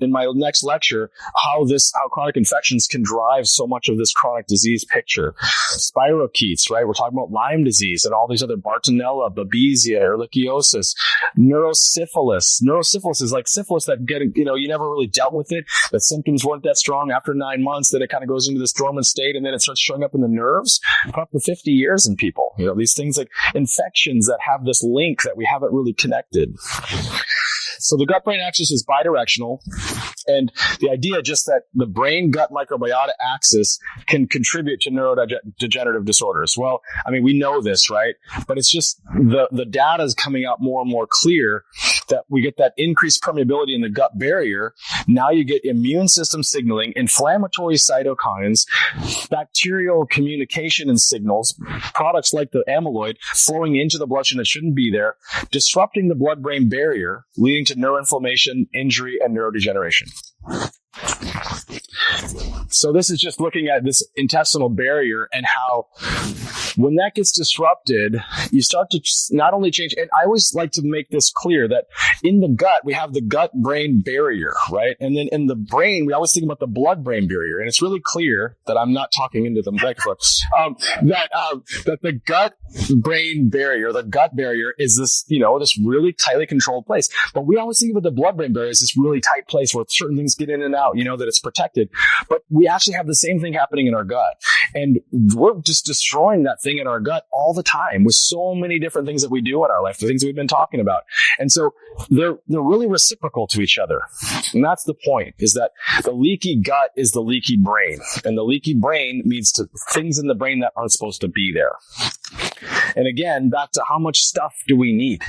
in my next lecture, how chronic infections can drive so much of this chronic disease picture. Spirochetes, right? We're talking about Lyme disease and all these other Bartonella, Babesia, Ehrlichiosis, neurosyphilis. Neurosyphilis is like syphilis that you never really dealt with it. The symptoms weren't that strong after 9 months. Then it kind of goes into this dormant state and then it starts showing up in the nerves for up to 50 years in people. These things like infections that have this link that we haven't really connected. So the gut-brain axis is bidirectional. And the idea just that the brain-gut microbiota axis can contribute to neurodegenerative disorders. Well, I mean, we know this, right? But it's just the data is coming out more and more clear that we get that increased permeability in the gut barrier. Now you get immune system signaling, inflammatory cytokines, bacterial communication and signals, products like the amyloid flowing into the bloodstream that shouldn't be there, disrupting the blood-brain barrier, leading to neuroinflammation, injury, and neurodegeneration. So this is just looking at this intestinal barrier and how when that gets disrupted, you start to not only change, and I always like to make this clear that in the gut, we have the gut-brain barrier, right? And then in the brain, we always think about the blood-brain barrier. And it's really clear that I'm not talking into the microphone, that the gut-brain barrier, the gut barrier is this, this really tightly controlled place. But we always think about the blood-brain barrier as this really tight place where certain things get in and out, that it's protected. But we actually have the same thing happening in our gut. And we're just destroying that thing in our gut all the time with so many different things that we do in our life, the things we've been talking about. And so they're really reciprocal to each other. And that's the point, is that the leaky gut is the leaky brain. And the leaky brain means to things in the brain that aren't supposed to be there. And again, back to how much stuff do we need?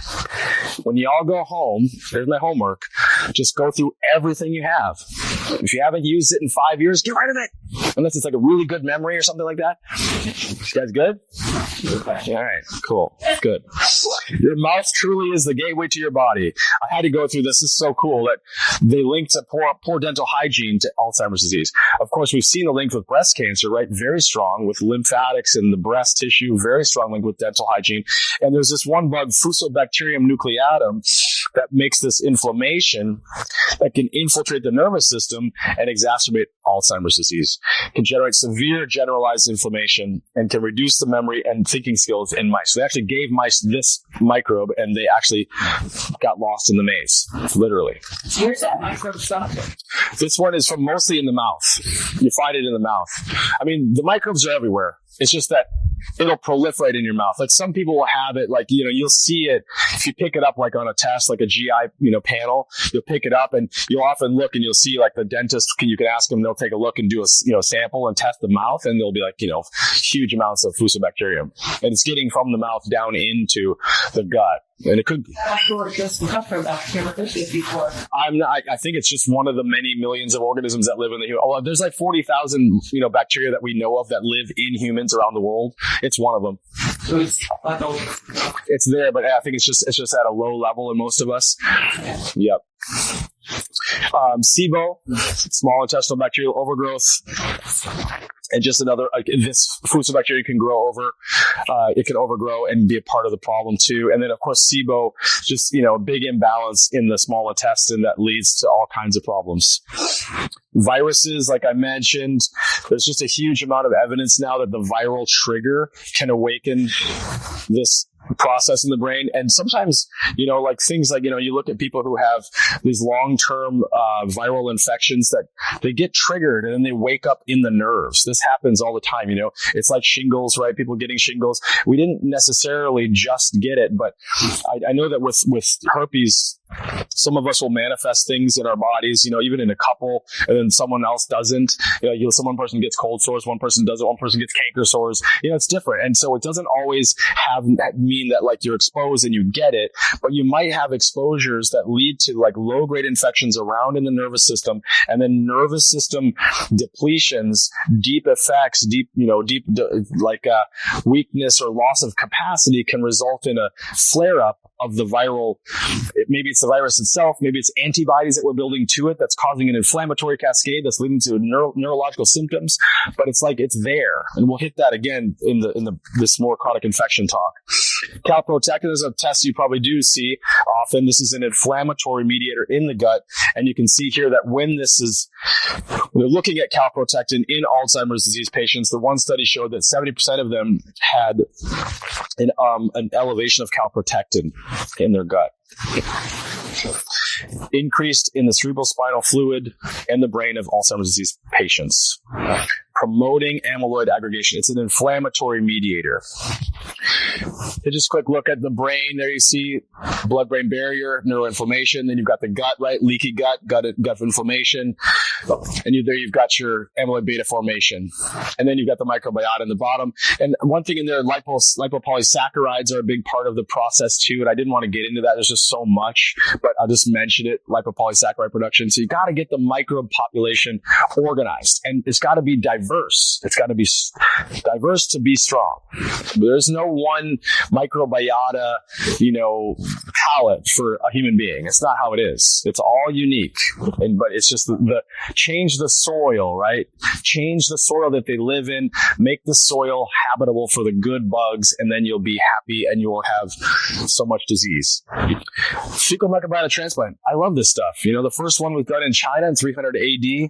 When you all go home, there's my homework, just go through everything you have. If you haven't used it in 5 years, get rid of it. Unless it's like a really good memory or something like that. You guys good? All right, cool, good. Your mouth truly is the gateway to your body. I had to go through this. This is so cool that they link to poor dental hygiene to Alzheimer's disease. Of course, we've seen the link with breast cancer, right? Very strong with lymphatics in the breast tissue, very strong link with dental hygiene. And there's this one bug, Fusobacterium nucleatum, that makes this inflammation that can infiltrate the nervous system metabolism and exacerbate Alzheimer's disease. Can generate severe generalized inflammation and can reduce the memory and thinking skills in mice. So they actually gave mice this microbe and they actually got lost in the maze, literally. Where's that microbe from? This one is from mostly in the mouth. You find it in the mouth. I mean, the microbes are everywhere. It's just that it'll proliferate in your mouth. Like some people will have it, like, you'll see it if you pick it up like on a test, like a GI, panel, you'll pick it up and you'll often look and you'll see like the dentist, you can ask them, they'll take a look and do a sample and test the mouth and there'll be like, huge amounts of Fusobacterium. And it's getting from the mouth down into the gut. And it could be. I think it's just one of the many millions of organisms that live in the human. Oh, there's like 40,000, bacteria that we know of that live in humans around the world. It's one of them. It's there, but I think it's just at a low level in most of us. Yep. SIBO, small intestinal bacterial overgrowth. And just another, this Fusobacteria can grow over, it can overgrow and be a part of the problem too. And then of course SIBO, just, a big imbalance in the small intestine that leads to all kinds of problems. Viruses, like I mentioned, there's just a huge amount of evidence now that the viral trigger can awaken this process in the brain. And sometimes, like things like, you look at people who have these long-term viral infections that they get triggered and then they wake up in the nerves. This happens all the time. It's like shingles, right? People getting shingles. We didn't necessarily just get it, but I know that with herpes, some of us will manifest things in our bodies, even in a couple, and then someone else doesn't. One person gets cold sores, one person doesn't, one person gets canker sores. It's different. And so it doesn't always mean that like you're exposed and you get it, but you might have exposures that lead to like low-grade infections around in the nervous system, and then nervous system depletions, deep effects, weakness or loss of capacity can result in a flare-up of the viral. Maybe it's the virus itself, maybe it's antibodies that we're building to it that's causing an inflammatory cascade that's leading to neurological symptoms, but it's like it's there. And we'll hit that again in this more chronic infection talk. Calprotectin is a test you probably do see often. This is an inflammatory mediator in the gut, and you can see here that when they're looking at calprotectin in Alzheimer's disease patients, the one study showed that 70% of them had an elevation of calprotectin in their gut. Increased in the cerebrospinal fluid and the brain of Alzheimer's disease patients. Promoting amyloid aggregation. It's an inflammatory mediator. Just a quick look at the brain. There you see blood-brain barrier, neuroinflammation. Then you've got the gut, right? Leaky gut inflammation. And there you've got your amyloid beta formation. And then you've got the microbiota in the bottom. And one thing in there, lipopolysaccharides are a big part of the process too. And I didn't want to get into that. There's just so much, but I'll just mention it, lipopolysaccharide production. So you got to get the microbe population organized, and it's got to be diverse. It's got to be diverse to be strong. There's no one microbiota, palette for a human being. It's not how it is. It's all unique. But it's just the change the soil, right? Change the soil that they live in, make the soil habitable for the good bugs, and then you'll be happy and you will have so much disease. Fecal microbiota transplant. I love this stuff. The first one was done in China in 300 AD,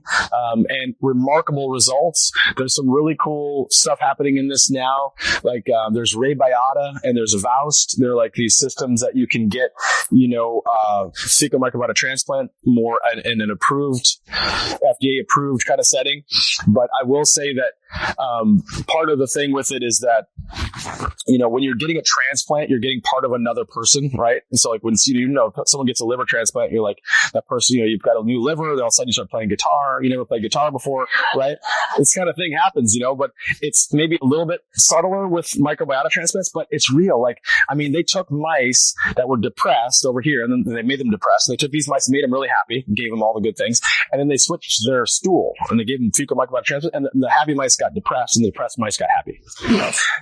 and remarkable results. There's some really cool stuff happening in this now. Like there's Raybiota and there's Voust. They're like these systems that you can get, fecal microbiota transplant more in an approved, FDA approved kind of setting. But I will say that part of the thing with it is that, when you're getting a transplant, you're getting part of another person, right? And so like when someone gets a liver transplant, you're like that person, you've got a new liver, then all of a sudden you start playing guitar. You never played guitar before, right? This kind of thing happens, but it's maybe a little bit subtler with microbiota transplants, but it's real. They took mice that were depressed over here, and then they made them depressed. And they took these mice and made them really happy, gave them all the good things, and then they switched their stool and they gave them fecal microbiota transplant, and the happy mice got depressed and the depressed mice got happy.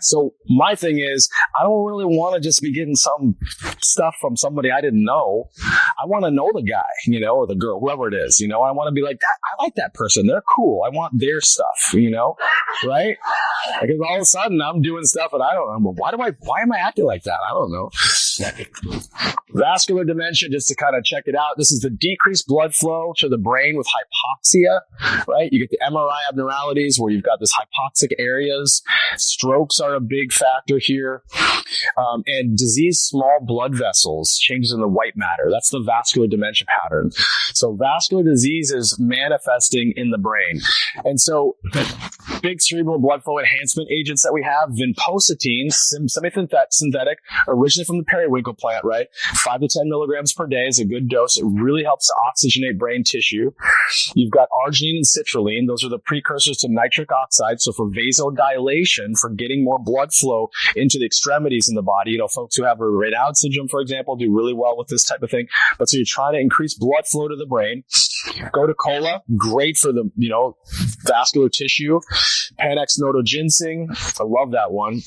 So my thing is, I don't really want to just be getting some stuff from somebody I didn't know. I want to know the guy, or the girl, whoever it is, I want to be like, that. I like that person. They're cool. I want their stuff, right? Because all of a sudden I'm doing stuff and I don't know. Why am I acting like that? I don't know. Vascular dementia, just to kind of check it out, this is the decreased blood flow to the brain with hypoxia, right? You get the MRI abnormalities where you've got this hypoxic areas. Strokes are a big factor here. And diseased small blood vessels, changes in the white matter. That's the vascular dementia pattern. So vascular disease is manifesting in the brain. And so big cerebral blood flow enhancement agents that we have, vinpocetine, semi-synthetic, originally from the periwinkle plant, right? 5 to 10 milligrams per day is a good dose. It really helps to oxygenate brain tissue. You've got arginine and citrulline. Those are the precursors to nitric oxide. So for vasodilation, for getting more blood flow into the extremities in the body, folks who have a Raynaud syndrome, for example, do really well with this type of thing. But so you're trying to increase blood flow to the brain. Gotu-kola, great for the, vascular tissue. Panax nodo ginseng, I love that one.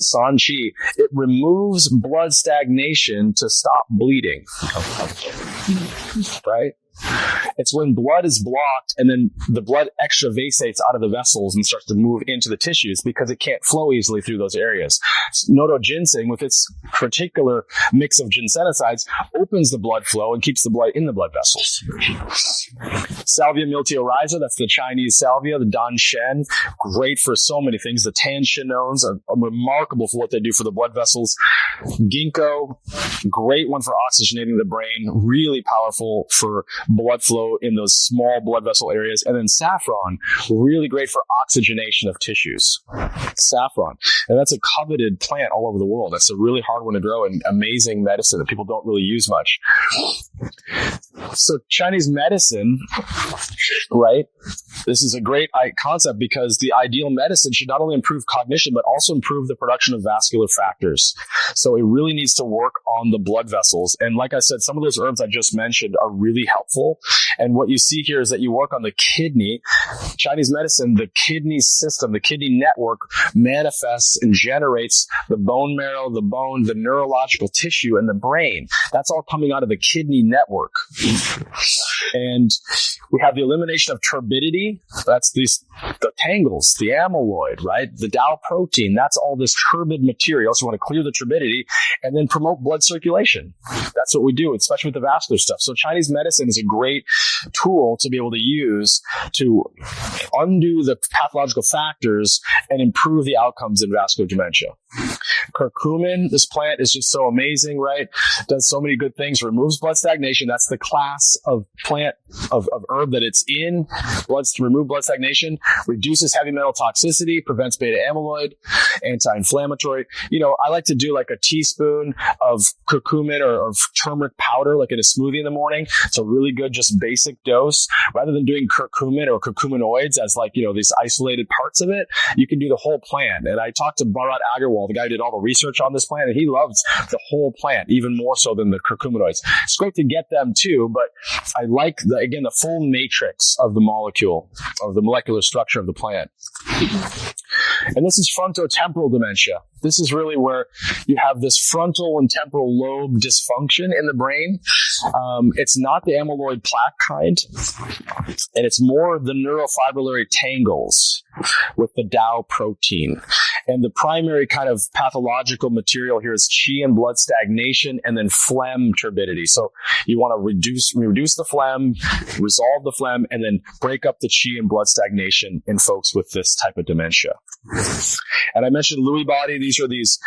Sanchi, it removes blood stagnation to stop bleeding. Right? It's when blood is blocked and then the blood extravasates out of the vessels and starts to move into the tissues because it can't flow easily through those areas. Nodo ginseng, with its particular mix of ginsenosides, opens the blood flow and keeps the blood in the blood vessels. Salvia miltiorhiza, that's the Chinese salvia, the danshen, great for so many things. The tanchinones are remarkable for what they do for the blood vessels. Ginkgo, great one for oxygenating the brain, really powerful for blood flow in those small blood vessel areas. And then saffron, really great for oxygenation of tissues. Saffron. And that's a coveted plant all over the world. That's a really hard one to grow and amazing medicine that people don't really use much. So Chinese medicine, right? This is a great concept because the ideal medicine should not only improve cognition, but also improve the production of vascular factors. So it really needs to work on the blood vessels. And like I said, some of those herbs I just mentioned are really helpful. And what you see here is that you work on the kidney. Chinese medicine, the kidney system, the kidney network manifests and generates the bone marrow, the bone, the neurological tissue, and the brain. That's all coming out of the kidney network. And we have the elimination of turbidity. That's the tangles, the amyloid, right? The Dow protein. That's all this turbid material. So we want to clear the turbidity and then promote blood circulation. That's what we do, especially with the vascular stuff. So Chinese medicine is a great tool to be able to use to undo the pathological factors and improve the outcomes in vascular dementia. Curcumin, this plant is just so amazing, right? Does so many good things. Removes blood stagnation. That's the class of plant, of herb that it's in. To remove blood stagnation. Reduces heavy metal toxicity. Prevents beta amyloid. Anti-inflammatory. I like to do like a teaspoon of curcumin or turmeric powder, like in a smoothie in the morning. It's a really good, just basic dose. Rather than doing curcumin or curcuminoids as these isolated parts of it, you can do the whole plant. And I talked to Bharat Agarwal, the guy who did all the research on this plant, and he loves the whole plant, even more so than the curcuminoids. It's great to get them too, but I like, the full matrix of the molecule, of the molecular structure of the plant. And this is frontotemporal dementia. This is really where you have this frontal and temporal lobe dysfunction in the brain. It's not the amyloid plaque kind, and it's more the neurofibrillary tangles with the Dow protein. And the primary kind of pathological material here is qi and blood stagnation, and then phlegm turbidity. So you want to reduce the phlegm, resolve the phlegm, and then break up the qi and blood stagnation in folks with this type of dementia. And I mentioned Lewy body. These are these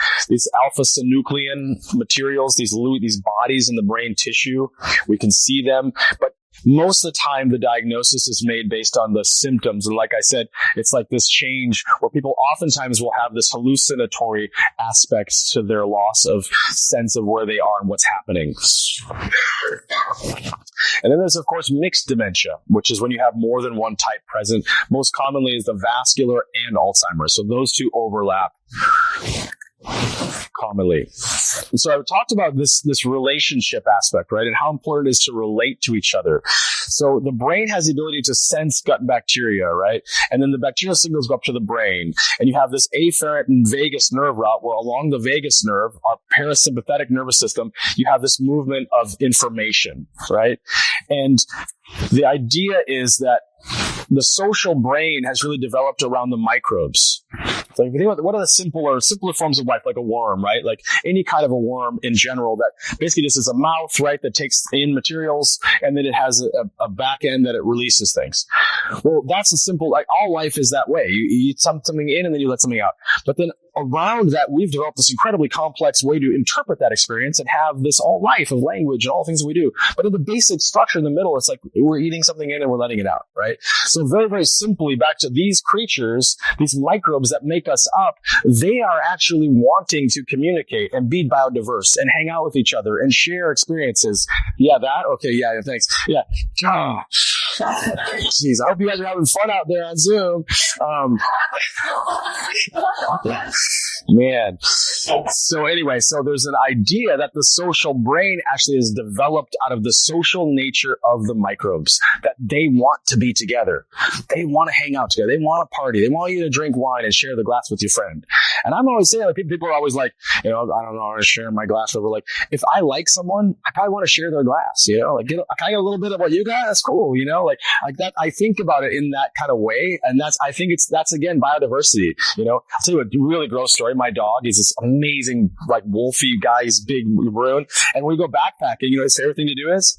alpha-synuclein materials, these bodies in the brain tissue. We can see them, but most of the time, the diagnosis is made based on the symptoms. And like I said, it's like this change where people oftentimes will have this hallucinatory aspects to their loss of sense of where they are and what's happening. And then there's, of course, mixed dementia, which is when you have more than one type present. Most commonly is the vascular and Alzheimer's. So those two overlap commonly. And so I talked about this relationship aspect, right? And how important it is to relate to each other. So the brain has the ability to sense gut bacteria, right? And then the bacterial signals go up to the brain. And you have this afferent and vagus nerve route where along the vagus nerve, our parasympathetic nervous system, you have this movement of information, right? And the idea is that the social brain has really developed around the microbes. So if you think about what are the simpler forms of life, like a worm, right? Like any kind of a worm in general that basically just is a mouth, right, that takes in materials and then it has a back end that it releases things. Well, that's a simple, like all life is that way. You eat something in and then you let something out. But then around that, we've developed this incredibly complex way to interpret that experience and have this all life of language and all things that we do. But in the basic structure in the middle, it's like we're eating something in and we're letting it out, right? So very, very simply, back to these creatures, these microbes that make us up, they are actually wanting to communicate and be biodiverse and hang out with each other and share experiences. Yeah, that? Okay, yeah, thanks. Yeah. Jeez, I hope you guys are having fun out there on Zoom. Man. So anyway, so there's an idea that the social brain actually is developed out of the social nature of the microbes, that they want to be together. They want to hang out together. They want to party. They want you to drink wine and share the glass with your friend. And I'm always saying, like, people are always like, I don't know, I want to share my glass. Or like, if I like someone, I probably want to share their glass, like, can I get a little bit of what you got? That's cool, like that. I think about it in that kind of way. And I think that's again, biodiversity, I'll tell you a really gross story. My dog is this amazing, like, wolfy guy. He's big maroon. And when we go backpacking, his favorite thing to do is,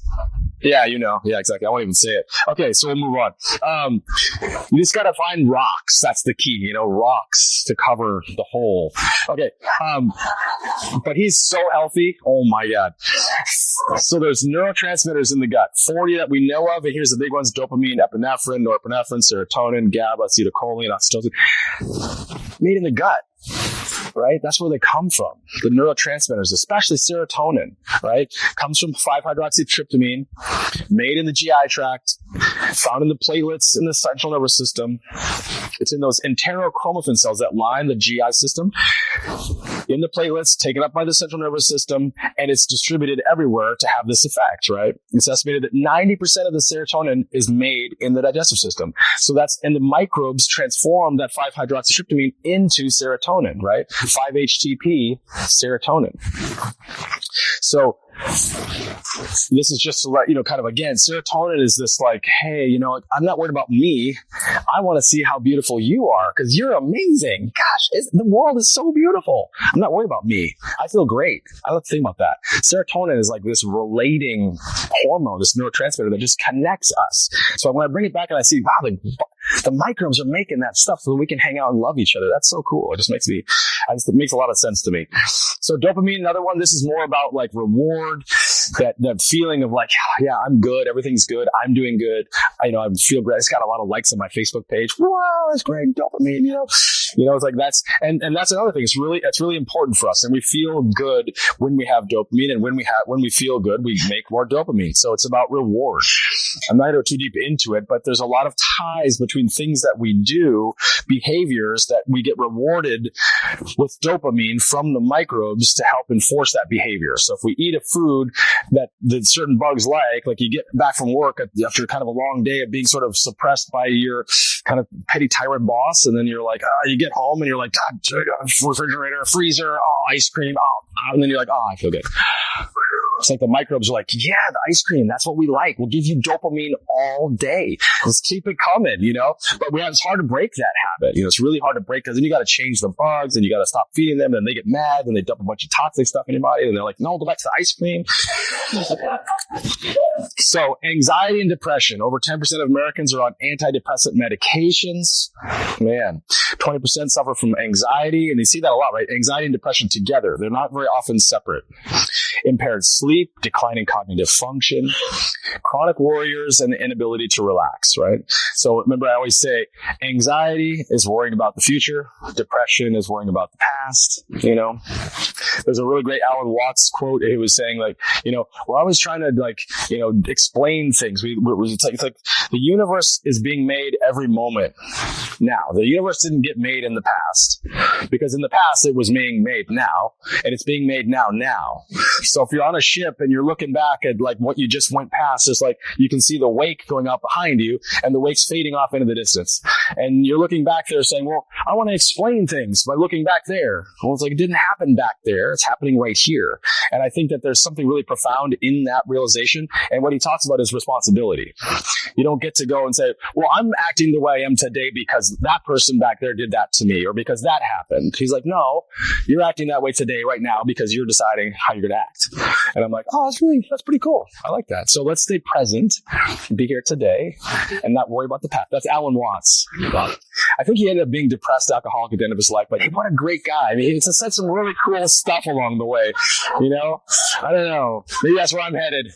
yeah, Yeah, exactly. I won't even say it. Okay, so we'll move on. You just got to find rocks. That's the key, rocks to cover the hole. Okay. But he's so healthy. Oh my God. So there's neurotransmitters in the gut, 40 that we know of. And here's the big ones: dopamine, epinephrine, norepinephrine, serotonin, GABA, acetylcholine, oxytocin, made in the gut. Right? That's where they come from. The neurotransmitters, especially serotonin, right? Comes from 5-hydroxytryptamine, made in the GI tract, found in the platelets in the central nervous system. It's in those enterochromaffin cells that line the GI system, in the platelets, taken up by the central nervous system, and it's distributed everywhere to have this effect, right? It's estimated that 90% of the serotonin is made in the digestive system. So and the microbes transform that 5-hydroxytryptamine into serotonin, right? 5-HTP serotonin. So this is just to let kind of, again, serotonin is this like, hey, I'm not worried about me. I want to see how beautiful you are because you're amazing. Gosh, the world is so beautiful. I'm not worried about me. I feel great. I love to think about that. Serotonin is like this relating hormone, this neurotransmitter that just connects us. So when I bring it back and I see, wow, the microbes are making that stuff so that we can hang out and love each other. That's so cool. It makes a lot of sense to me. So dopamine, another one. This is more about like reward, that feeling of like, yeah, I'm good. Everything's good. I'm doing good. I feel great. It's got a lot of likes on my Facebook page. Wow, that's great. Dopamine, it's like and that's another thing. It's really important for us. And we feel good when we have dopamine, and when we feel good, we make more dopamine. So it's about reward. I'm not going to go too deep into it, but there's a lot of ties between things that we do, behaviors that we get rewarded with dopamine from the microbes to help enforce that behavior. So if we eat a food that certain bugs like you get back from work after kind of a long day of being sort of suppressed by your kind of petty tyrant boss, and then you're like, you get home and you're like, God, refrigerator, freezer, ice cream, and then you're like, I feel good. It's like the microbes are like, yeah, the ice cream, that's what we like. We'll give you dopamine all day. Just keep it coming, But it's hard to break that habit. It's really hard to break because then you got to change the bugs and you got to stop feeding them. And they get mad and they dump a bunch of toxic stuff in your body. And they're like, no, go back to the ice cream. So anxiety and depression. Over 10% of Americans are on antidepressant medications. Man, 20% suffer from anxiety. And you see that a lot, right? Anxiety and depression together. They're not very often separate. Impaired sleep, declining cognitive function, chronic worriers, and the inability to relax, right? So remember, I always say anxiety is worrying about the future. Depression is worrying about the past, There's a really great Alan Watts quote. He was saying, like, we're always trying to, explain things. It's like the universe is being made every moment now. The universe didn't get made in the past because in the past it was being made now, and it's being made now. So if you're on a ship and you're looking back at like what you just went past, it's like you can see the wake going out behind you and the wake's fading off into the distance. And you're looking back there saying, well, I want to explain things by looking back there. Well, it's like it didn't happen back there. It's happening right here. And I think that there's something really profound in that realization. And what he talks about is responsibility. You don't get to go and say, well, I'm acting the way I am today because that person back there did that to me or because that happened. He's like, no, you're acting that way today right now because you're deciding how you're going to act. And I'm like, oh, that's pretty cool. I like that. So let's stay present, be here today, and not worry about the past. That's Alan Watts. I think he ended up being depressed alcoholic at the end of his life, but what a great guy. I mean, he said some really cool stuff along the way. You know, I don't know. Maybe that's where I'm headed.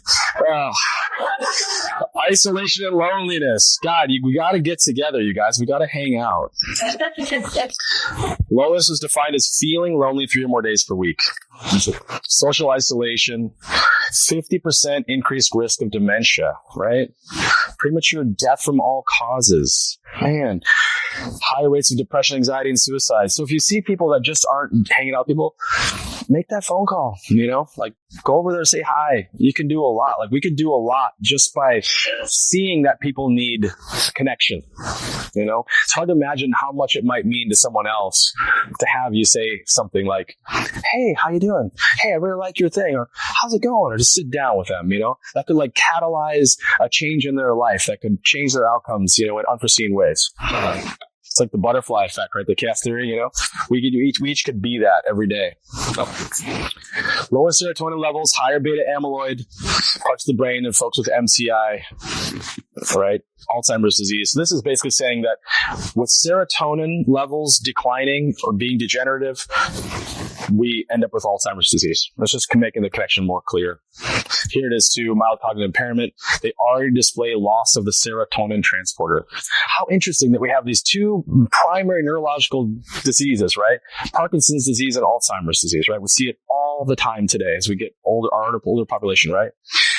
Isolation and loneliness. God, we got to get together, you guys. We got to hang out. Loneliness is defined as feeling lonely 3 or more days per week. Social isolation, 50% increased risk of dementia, right? Premature death from all causes. Man, high rates of depression, anxiety, and suicide. So if you see people that just aren't hanging out with people, make that phone call, you know, like go over there, say hi. You can do a lot. Like we could do a lot just by seeing that people need connection. You know, it's hard to imagine how much it might mean to someone else to have you say something like, hey, how you doing? Hey, I really like your thing. Or how's it going? Or just sit down with them, you know, that could like catalyze a change in their life that could change their outcomes, you know, in unforeseen ways. It's like the butterfly effect, right? The cast theory, you know, we each could be that every day. Lower serotonin levels, higher beta amyloid, parts of the brain in folks with MCI, right? Alzheimer's disease. So this is basically saying that with serotonin levels declining or being degenerative, we end up with Alzheimer's disease. That's just making the connection more clear. Here it is too, mild cognitive impairment. They already display loss of the serotonin transporter. How interesting that we have these 2 primary neurological diseases, right? Parkinson's disease and Alzheimer's disease, right? We see it all the time today as we get older, our older population, right?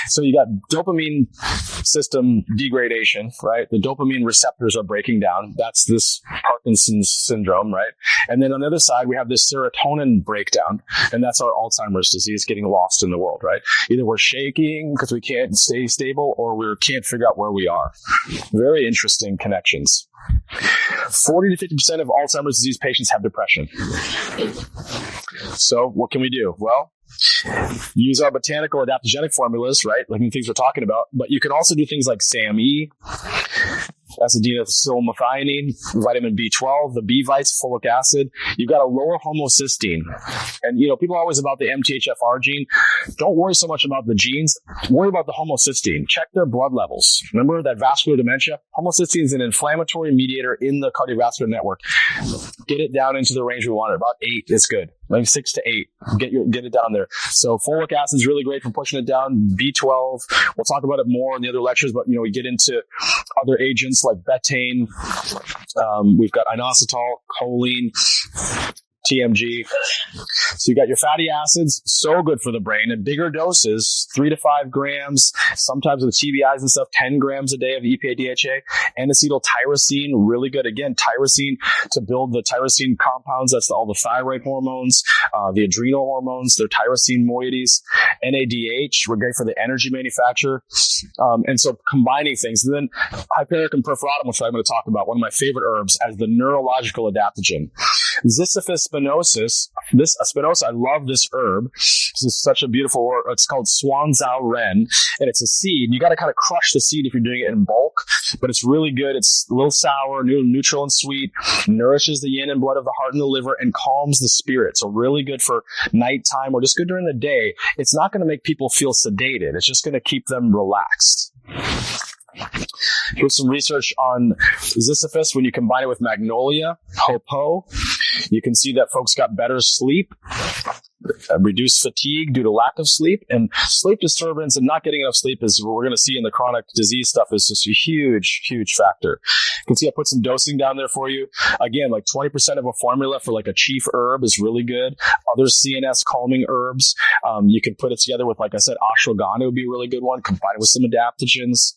So you got dopamine system degradation, right? The dopamine receptors are breaking down. That's this Parkinson's syndrome, right? And then on the other side, we have this serotonin breakdown, and that's our Alzheimer's disease getting lost in the world, right? Either we're shaking because we can't stay stable or we can't figure out where we are. Very interesting connections. 40 to 50% of Alzheimer's disease patients have depression. So what can we do? Well, use our botanical adaptogenic formulas, right? Like the things we're talking about. But you can also do things like SAMe, acetylmethionine, vitamin B12, the B-vites, folic acid. You've got a lower homocysteine. And, you know, people are always about the MTHFR gene. Don't worry so much about the genes. Worry about the homocysteine. Check their blood levels. Remember that vascular dementia? Homocysteine is an inflammatory mediator in the cardiovascular network. Get it down into the range we want it. About 8 is good. Like 6 to 8. Get it down there. So folic acid is really great for pushing it down. B12. We'll talk about it more in the other lectures, but, you know, we get into other agents like betaine. We've got inositol, choline, TMG. So you got your fatty acids, so good for the brain in bigger doses, 3 to 5 grams, sometimes with TBIs and stuff, 10 grams a day of EPA DHA. N-acetyltyrosine, really good. Again, tyrosine to build the tyrosine compounds. That's all the thyroid hormones, the adrenal hormones, they're tyrosine moieties. NADH, we're great for the energy manufacture. And so combining things. And then hypericum perforatum, which I'm going to talk about, one of my favorite herbs as the neurological adaptogen. Ziziphus spinosus, spinosa, I love this herb. This is such a beautiful herb. It's called Swanzao Ren, and it's a seed. You got to kind of crush the seed if you're doing it in bulk, but it's really good. It's a little sour, neutral and sweet, nourishes the yin and blood of the heart and the liver, and calms the spirit. So really good for nighttime or just good during the day. It's not going to make people feel sedated. It's just going to keep them relaxed. Here's some research on Ziziphus when you combine it with magnolia, hopo. You can see that folks got better sleep, reduced fatigue due to lack of sleep, and sleep disturbance and not getting enough sleep is what we're going to see in the chronic disease stuff is just a huge, huge factor. You can see I put some dosing down there for you. Again, like 20% of a formula for like a chief herb is really good. Other CNS calming herbs, you can put it together with, like I said, ashwagandha would be a really good one, combined with some adaptogens.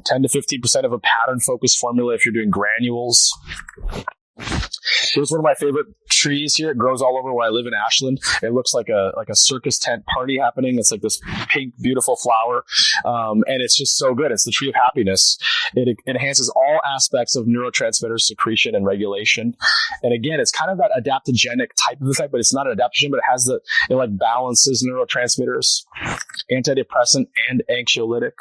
10 to 15% of a pattern focused formula if you're doing granules. Here's one of my favorite trees here. It grows all over where I live in Ashland. It looks like a circus tent party happening. It's like this pink, beautiful flower. And it's just so good. It's the tree of happiness. It enhances all aspects of neurotransmitter secretion and regulation. And again, it's kind of that adaptogenic type of effect, but it's not an adaptogen, but it like balances neurotransmitters, antidepressant and anxiolytic.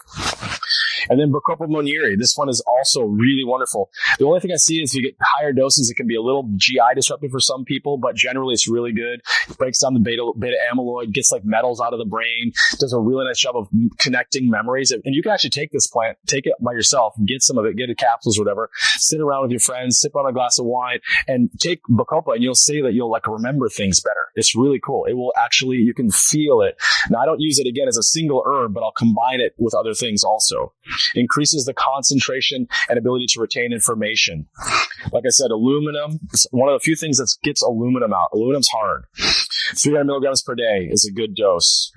And then Bacopa monnieri. This one is also really wonderful. The only thing I see is if you get higher doses, it can be a little GI disruptive for some people, but generally it's really good. It breaks down the beta amyloid, gets like metals out of the brain, does a really nice job of connecting memories. And you can actually take this plant, take it by yourself, get some of it, get it capsules or whatever, sit around with your friends, sip on a glass of wine, and take Bacopa, and you'll see that you'll like remember things better. It's really cool. It will actually, you can feel it. Now, I don't use it again as a single herb, but I'll combine it with other things also. Increases the concentration and ability to retain information. Like I said, aluminum is one of the few things that gets aluminum out. Aluminum's hard. 300 milligrams per day is a good dose.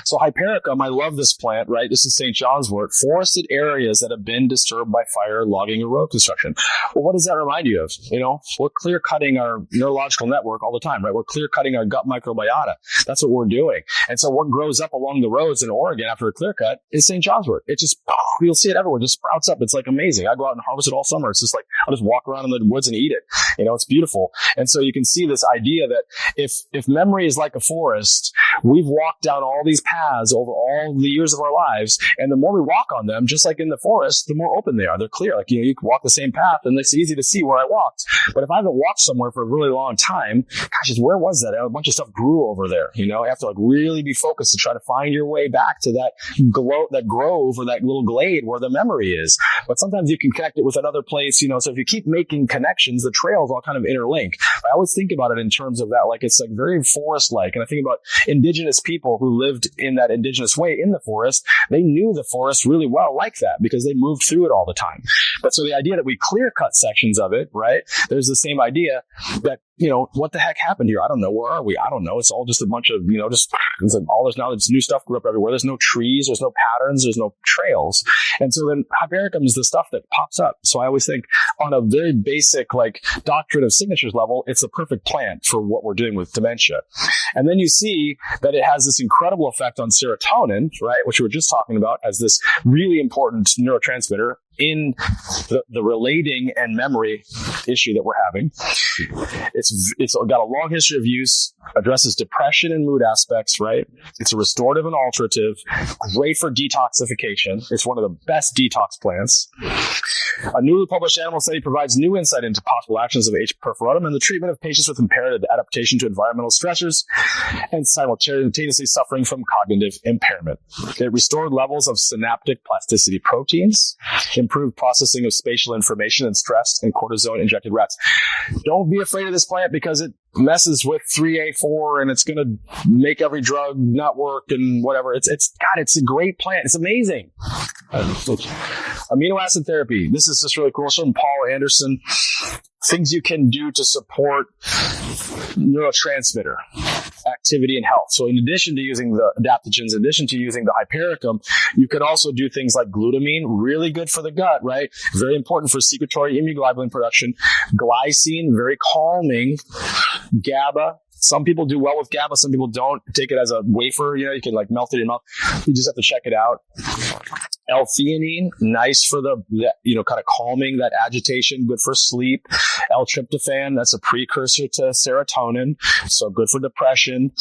So Hypericum, I love this plant, right? This is St. John's wort. Forested areas that have been disturbed by fire, logging, or road construction. Well, what does that remind you of? You know, we're clear cutting our neurological network all the time, right? We're clear cutting our gut microbiota. That's what we're doing. And so what grows up along the roads in Oregon after a clear cut is St. John's wort. It just, you'll see it everywhere. It just sprouts up. It's like amazing. I go out and harvest it all summer. It's just like, I'll just walk around in the woods and eat it. You know, it's beautiful. And so you can see this idea that if memory is like a forest, we've walked down all these paths over all the years of our lives. And the more we walk on them, just like in the forest, the more open they are. They're clear. Like, you know, you can walk the same path and it's easy to see where I walked. But if I haven't walked somewhere for a really long time, gosh, where was that? A bunch of stuff grew over there. You know, you have to like really be focused to try to find your way back to that grove or that little glade where the memory is. But sometimes you can connect it with another place, you know, so if you keep making connections, the trails all kind of interlink. I always think about it in terms of that, like it's like very forest-like. And I think about indigenous people who lived in that indigenous way in the forest. They knew the forest really well like that because they moved through it all the time. But so the idea that we clear cut sections of it, right? There's the same idea that, you know, what the heck happened here? I don't know. Where are we? I don't know. It's all just a bunch of, you know, just it's like all this now. This new stuff grew up everywhere. There's no trees. There's no patterns. There's no trails. And so then Hypericum is the stuff that pops up. So I always think on a very basic like doctrine of signatures level, it's a perfect plant for what we're doing with dementia. And then you see that it has this incredible effect on serotonin, right? Which we were just talking about as this really important neurotransmitter in the relating and memory issue that we're having. It's got a long history of use, addresses depression and mood aspects, right? It's a restorative and alterative, great for detoxification. It's one of the best detox plants. A newly published animal study provides new insight into possible actions of H. perfluorum in the treatment of patients with impaired adaptation to environmental stressors and simultaneously suffering from cognitive impairment. It restored levels of synaptic plasticity proteins, improved processing of spatial information and stress in cortisone-injected rats. Don't be afraid of this plant because it messes with 3A4 and it's going to make every drug not work and whatever. It's a great plant. It's amazing. Amino acid therapy. This is just really cool. From Paul Anderson. Things you can do to support neurotransmitter activity and health. So in addition to using the adaptogens, in addition to using the Hypericum, you could also do things like glutamine, really good for the gut, right? Very important for secretory immunoglobulin production. Glycine, very calming. GABA. Some people do well with GABA, some people don't. Take it as a wafer, you know, you can like melt it in your mouth. You just have to check it out. L-theanine, nice for the you know, kind of calming that agitation, good for sleep. L-tryptophan, that's a precursor to serotonin, so good for depression.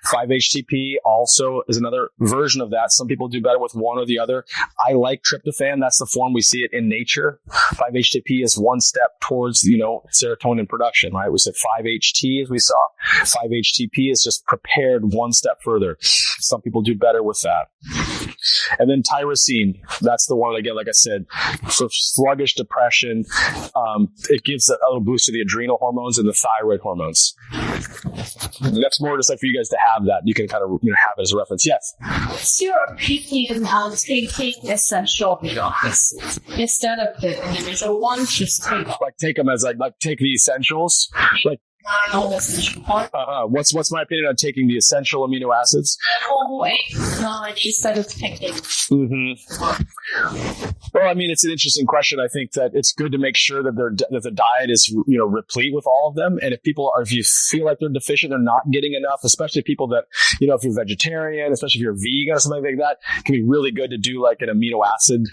5-HTP also is another version of that. Some people do better with one or the other. I like tryptophan. That's the form we see it in nature. 5-HTP is one step towards, you know, serotonin production, right? We said 5-HT as we saw. 5-HTP is just prepared one step further. Some people do better with that. And then tyrosine, that's the one, again, like I said, for sluggish depression, it gives a little boost to the adrenal hormones and the thyroid hormones. And that's more just like for you guys to have that. You can kind of, you know, have it as a reference. Yes? What's your opinion on taking essential oils instead of the individual ones? Just take like take them as like take the essentials. Like What's my opinion on taking the essential amino acids? Instead of picking. Well, I mean, it's an interesting question. I think that it's good to make sure that the diet is, replete with all of them. And if you feel like they're deficient, they're not getting enough, especially people that, if you're vegetarian, especially if you're vegan or something like that, it can be really good to do like an amino acid,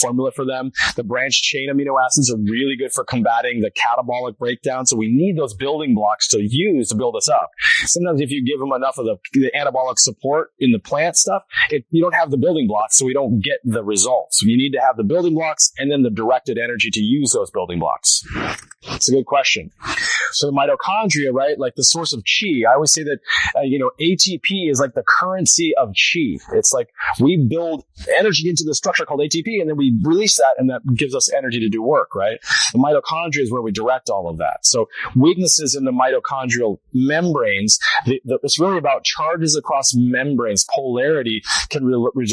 formula for them. The branched chain amino acids are really good for combating the catabolic breakdown. So we need those building blocks to use to build us up. Sometimes if you give them enough of the anabolic support in the plant stuff, you don't have the building blocks, so we don't get the results. You need to have the building blocks and then the directed energy to use those building blocks. It's a good question. So the mitochondria, right, like the source of chi. I always say that, ATP is like the currency of chi. It's like we build energy into the structure called ATP, and then we release that, and that gives us energy to do work, right? The mitochondria is where we direct all of that. So weaknesses in the mitochondrial membranes, it's really about charges across membranes. Polarity can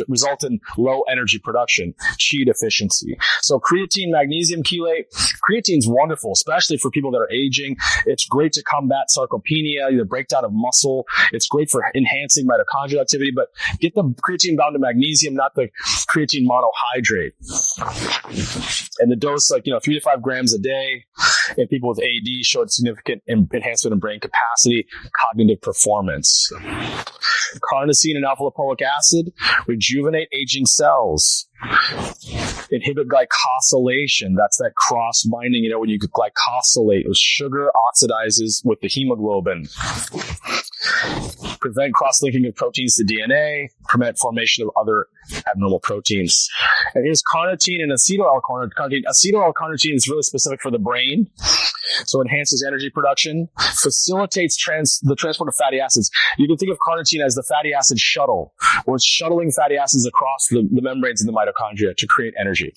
result in low energy production, chi deficiency. So creatine, magnesium chelate. Creatine's wonderful, especially for people that are aging. It's great to combat sarcopenia, the breakdown of muscle. It's great for enhancing mitochondrial activity, but get the creatine bound to magnesium, not the creatine monohydrate. And the dose, 3 to 5 grams a day. And people with AD showed significant enhancement in brain capacity, cognitive performance. Carnosine and alpha-lipoic acid rejuvenate aging cells. Inhibit glycosylation. That's that cross binding, when you glycosylate. Sugar oxidizes with the hemoglobin. Prevent cross-linking of proteins to DNA. Prevent formation of other abnormal proteins. And here's carnitine and acetyl-L-carnitine. Acetyl-L-carnitine is really specific for the brain. So enhances energy production, facilitates the transport of fatty acids. You can think of carnitine as the fatty acid shuttle, where it's shuttling fatty acids across the membranes in the mitochondria to create energy.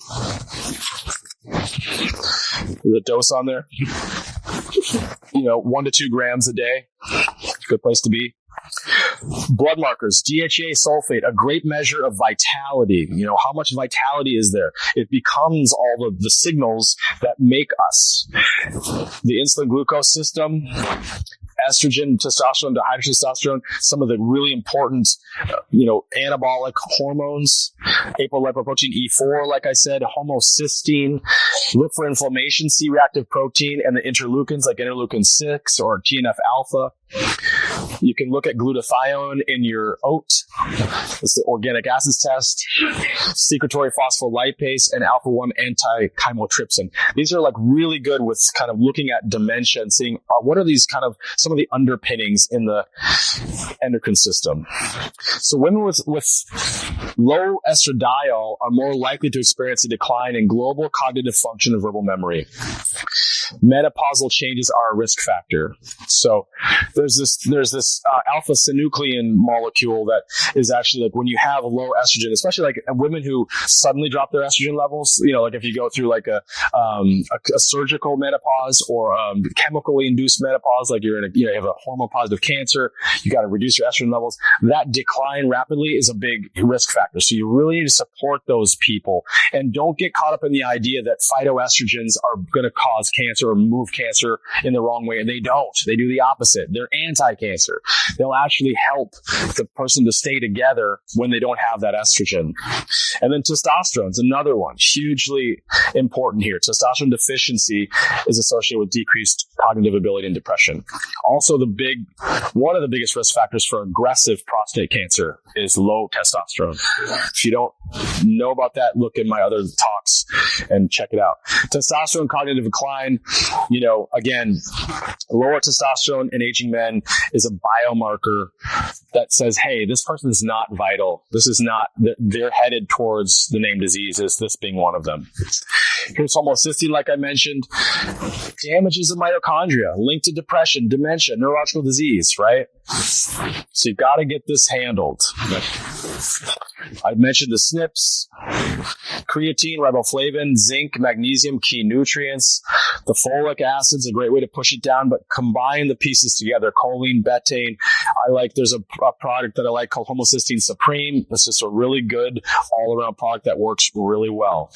The dose on there, 1 to 2 grams a day. Good place to be. Blood markers, DHEA sulfate, a great measure of vitality. How much vitality is there? It becomes all of the signals that make us. The insulin glucose system, estrogen, testosterone, dihydrotestosterone, some of the really important, anabolic hormones, apolipoprotein E4, like I said, homocysteine, look for inflammation, C-reactive protein, and the interleukins like interleukin 6 or TNF alpha. You can look at glutathione in your oat. It's the organic acids test. Secretory phospholipase and alpha-1 anti-chymotrypsin. These are really good with kind of looking at dementia and seeing what are these kind of some of the underpinnings in the endocrine system. So women with low estradiol are more likely to experience a decline in global cognitive function and verbal memory. Menopausal changes are a risk factor. So there's this alpha-synuclein molecule that is actually when you have low estrogen, especially women who suddenly drop their estrogen levels. If you go through a surgical menopause or chemically induced menopause, like you have a hormone positive cancer, you got to reduce your estrogen levels. That decline rapidly is a big risk factor. So you really need to support those people, and don't get caught up in the idea that phytoestrogens are going to cause cancer or move cancer in the wrong way. And they don't. They do the opposite. They're anti-cancer. They'll actually help the person to stay together when they don't have that estrogen. And then testosterone is another one, hugely important here. Testosterone deficiency is associated with decreased cognitive ability and depression. Also, one of the biggest risk factors for aggressive prostate cancer is low testosterone. If you don't know about that, look in my other talks and check it out. Testosterone cognitive decline, again, lower testosterone in aging men is a biomarker that says, hey, this person is not vital. This is not, they're headed towards the named diseases, this being one of them. Here's homocysteine, like I mentioned, damages the mitochondria, linked to depression, dementia, neurological disease, right? So you've got to get this handled. I mentioned the SNPs, creatine, riboflavin, zinc, magnesium, key nutrients. The folic acid's a great way to push it down, but combine the pieces together. Choline, betaine. There's a product that I like called homocysteine supreme. It's just a really good all-around product that works really well.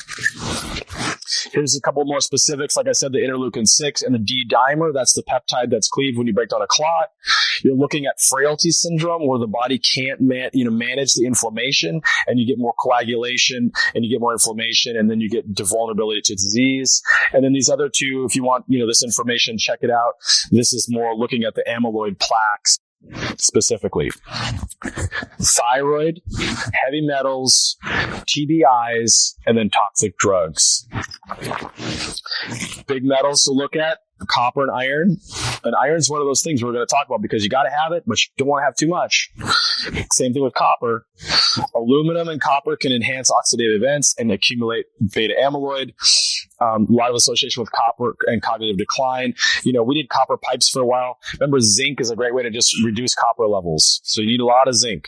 Here's a couple more specifics. Like I said, the interleukin-6 and the D-dimer, that's the peptide that's cleaved when you break down a clot. You're looking at frailty syndrome, where the body can't manage the inflammation, and you get more coagulation, and you get more inflammation, and then you get vulnerability to disease. And then these other two, if you want this information, check it out. This is more looking at the amyloid plaques specifically. Thyroid, heavy metals, TBIs, and then toxic drugs. Big metals to look at: copper and iron. And iron's one of those things we're going to talk about because you got to have it, but you don't want to have too much. Same thing with copper. Aluminum and copper can enhance oxidative events and accumulate beta amyloid. A lot of association with copper and cognitive decline. We did copper pipes for a while. Remember, zinc is a great way to just reduce copper levels. So you need a lot of zinc.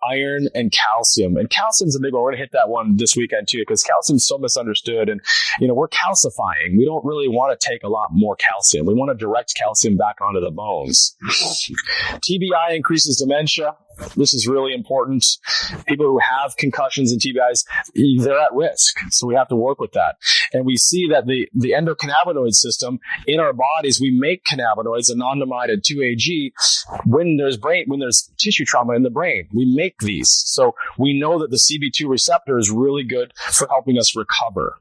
Iron and calcium. And calcium's a big one. We're going to hit that one this weekend too, because calcium's so misunderstood. And, we're calcifying. We don't really want to take a lot more calcium. We want to direct calcium back onto the bones. TBI increases dementia. This is really important. People who have concussions and TBIs, they're at risk. So we have to work with that. And we see that the endocannabinoid system in our bodies, we make cannabinoids, anandamide 2-AG, when there's tissue trauma in the brain. We make these. So we know that the CB2 receptor is really good for helping us recover.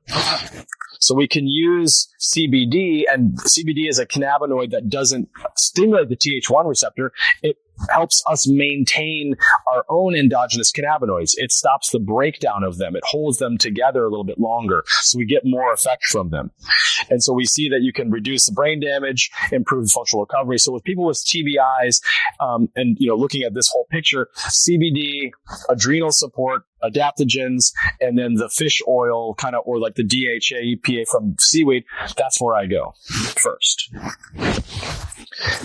So we can use CBD, and CBD is a cannabinoid that doesn't stimulate the TH1 receptor. It helps us maintain our own endogenous cannabinoids. It stops the breakdown of them. It holds them together a little bit longer, so we get more effect from them. And so we see that you can reduce the brain damage, improve functional recovery. So with people with TBIs, and looking at this whole picture, CBD, adrenal support, adaptogens, and then the fish oil or like the DHA, EPA from seaweed, that's where I go first.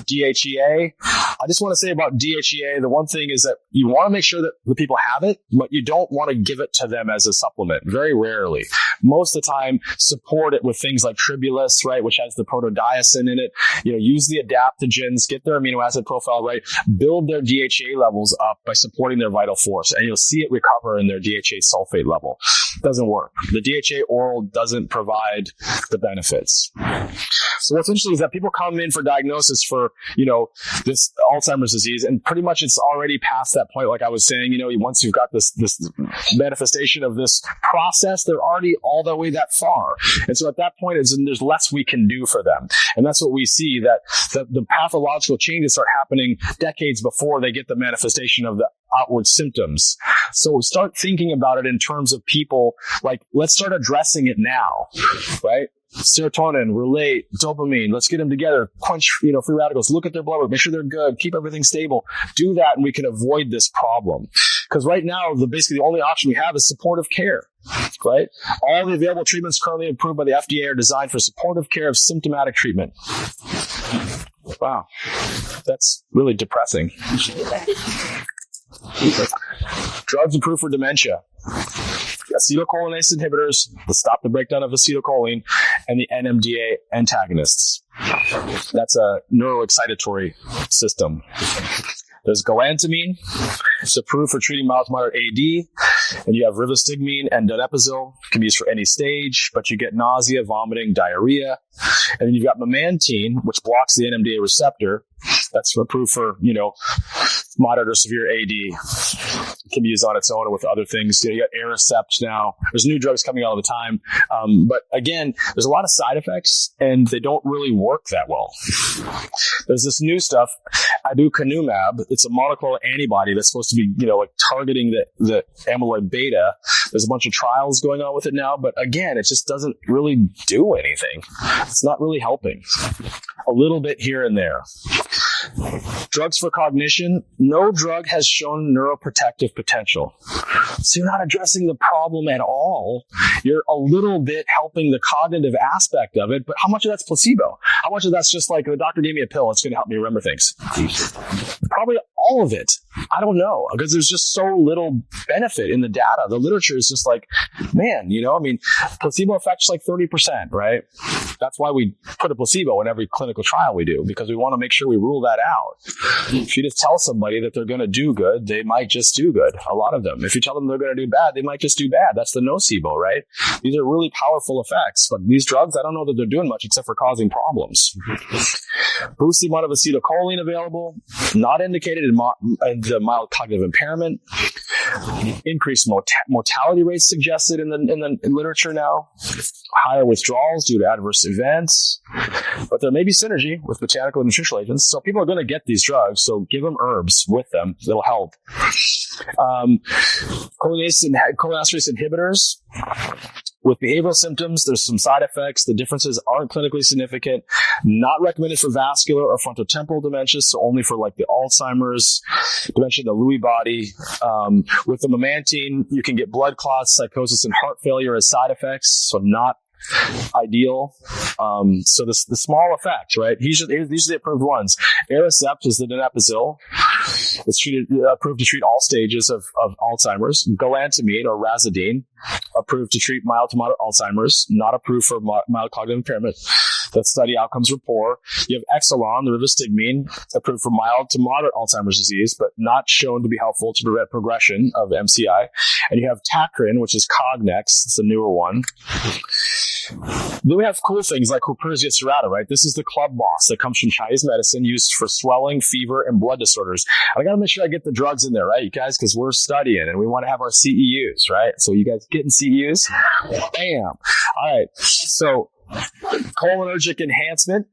DHEA. I just want to say about DHEA, the one thing is that you want to make sure that the people have it, but you don't want to give it to them as a supplement. Very rarely. Most of the time, support it with things like Tribulus, right, which has the protodiazine in it. Use the adaptogens, get their amino acid profile right, build their DHEA levels up by supporting their vital force, and you'll see it recover in their DHA sulfate level. Doesn't work. The DHA oral doesn't provide the benefits. So what's interesting is that people come in for diagnosis for, this Alzheimer's disease, and pretty much it's already past that point. Like I was saying, once you've got this manifestation of this process, they're already all the way that far. And so at that point, there's less we can do for them. And that's what we see, that the pathological changes start happening decades before they get the manifestation of the outward symptoms. So start thinking about it in terms of people, like, let's start addressing it now, right? Serotonin, relate, dopamine, let's get them together, quench, free radicals, look at their blood work, make sure they're good, keep everything stable. Do that and we can avoid this problem. Because right now, basically the only option we have is supportive care, right? All the available treatments currently approved by the FDA are designed for supportive care of symptomatic treatment. Wow. That's really depressing. Drugs approved for dementia. Acetylcholinesterase inhibitors to stop the breakdown of acetylcholine, and the NMDA antagonists. That's a neuroexcitatory system. There's galantamine. It's approved for treating mild to moderate AD. And you have rivastigmine and donepezil. It can be used for any stage, but you get nausea, vomiting, diarrhea. And then you've got memantine, which blocks the NMDA receptor. That's approved for, moderate or severe AD. It can be used on its own or with other things. You got Aricept now. There's new drugs coming out all the time. But again, there's a lot of side effects and they don't really work that well. There's this new stuff, aducanumab. It's a monoclonal antibody that's supposed to be, targeting the amyloid beta. There's a bunch of trials going on with it now, but again, it just doesn't really do anything. It's not really helping. A little bit here and there. Drugs for cognition. No drug has shown neuroprotective potential. So you're not addressing the problem at all. You're a little bit helping the cognitive aspect of it, but how much of that's placebo? How much of that's just like, the doctor gave me a pill, it's going to help me remember things? Probably all of it? I don't know, because there's just so little benefit in the data. The literature is just like, man, placebo effect's like 30%, right? That's why we put a placebo in every clinical trial we do, because we want to make sure we rule that out. If you just tell somebody that they're going to do good, they might just do good. A lot of them. If you tell them they're going to do bad, they might just do bad. That's the nocebo, right? These are really powerful effects, but these drugs, I don't know that they're doing much except for causing problems. Boost the amount of acetylcholine available, not indicated in the mild cognitive impairment. Increased mortality rates suggested in the literature now. Higher withdrawals due to adverse events. But there may be synergy with botanical and nutritional agents. So people are going to get these drugs. So give them herbs with them. It'll help. Cholinesterase inhibitors. With behavioral symptoms, there's some side effects. The differences aren't clinically significant. Not recommended for vascular or frontotemporal dementia, so only for like the Alzheimer's, dementia in the Lewy body. With the memantine, you can get blood clots, psychosis, and heart failure as side effects, so not ideal. So the small effect, right? These are the approved ones. Aricept is the donepezil. It's approved to treat all stages of Alzheimer's. Galantamine or Razidine, approved to treat mild to moderate Alzheimer's, not approved for mild cognitive impairment. The study outcomes were poor. You have Exelon, the rivastigmine, approved for mild to moderate Alzheimer's disease, but not shown to be helpful to prevent progression of MCI. And you have Tacrin, which is Cognex. It's a newer one. Then we have cool things like Cupersia serrata, right? This is the club boss that comes from Chinese medicine, used for swelling, fever, and blood disorders. And I got to make sure I get the drugs in there, right, you guys? Because we're studying and we want to have our CEUs, right? So you guys getting CEUs? Bam. All right. So cholinergic enhancement,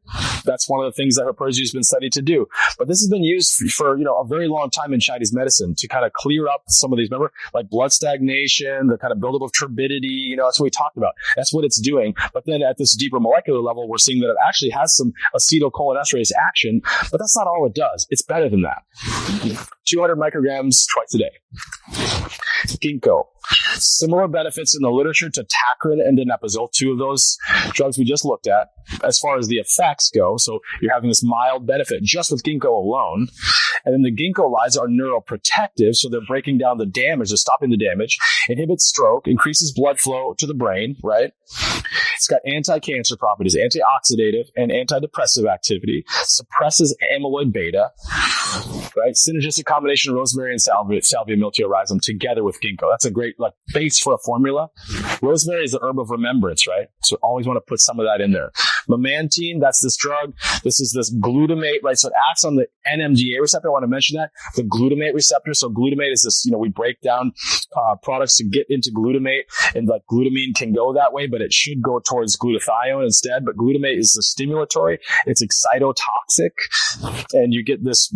that's one of the things that Cupersia has been studied to do. But this has been used for a very long time in Chinese medicine to kind of clear up some of these, remember, like blood stagnation, the kind of buildup of turbidity, that's what we talked about. That's what it's doing. But then at this deeper molecular level, we're seeing that it actually has some acetylcholinesterase action, but that's not all it does. It's better than that. 200 micrograms twice a day. Ginkgo. Similar benefits in the literature to Tacrin and donepezil, two of those drugs we just looked at, as far as the effects go. So you're having this mild benefit just with ginkgo alone. And then the ginkgo lides are neuroprotective, so they're breaking down the damage, they're stopping the damage, inhibits stroke, increases blood flow to the brain, right? It's got anti-cancer properties, antioxidative and antidepressive activity, suppresses amyloid beta, right? Synergistic combination of rosemary and salvia miltiorhizum together with ginkgo. That's a great base for a formula. Rosemary is the herb of remembrance, right? So always want to put some of that in there. Memantine, that's this drug. This is this glutamate, right? So it acts on the NMDA receptor. I want to mention that. The glutamate receptor. So glutamate is this, we break down products to get into glutamate, and like glutamine can go that way, but it should go towards glutathione instead. But glutamate is the stimulatory. It's excitotoxic, and you get this,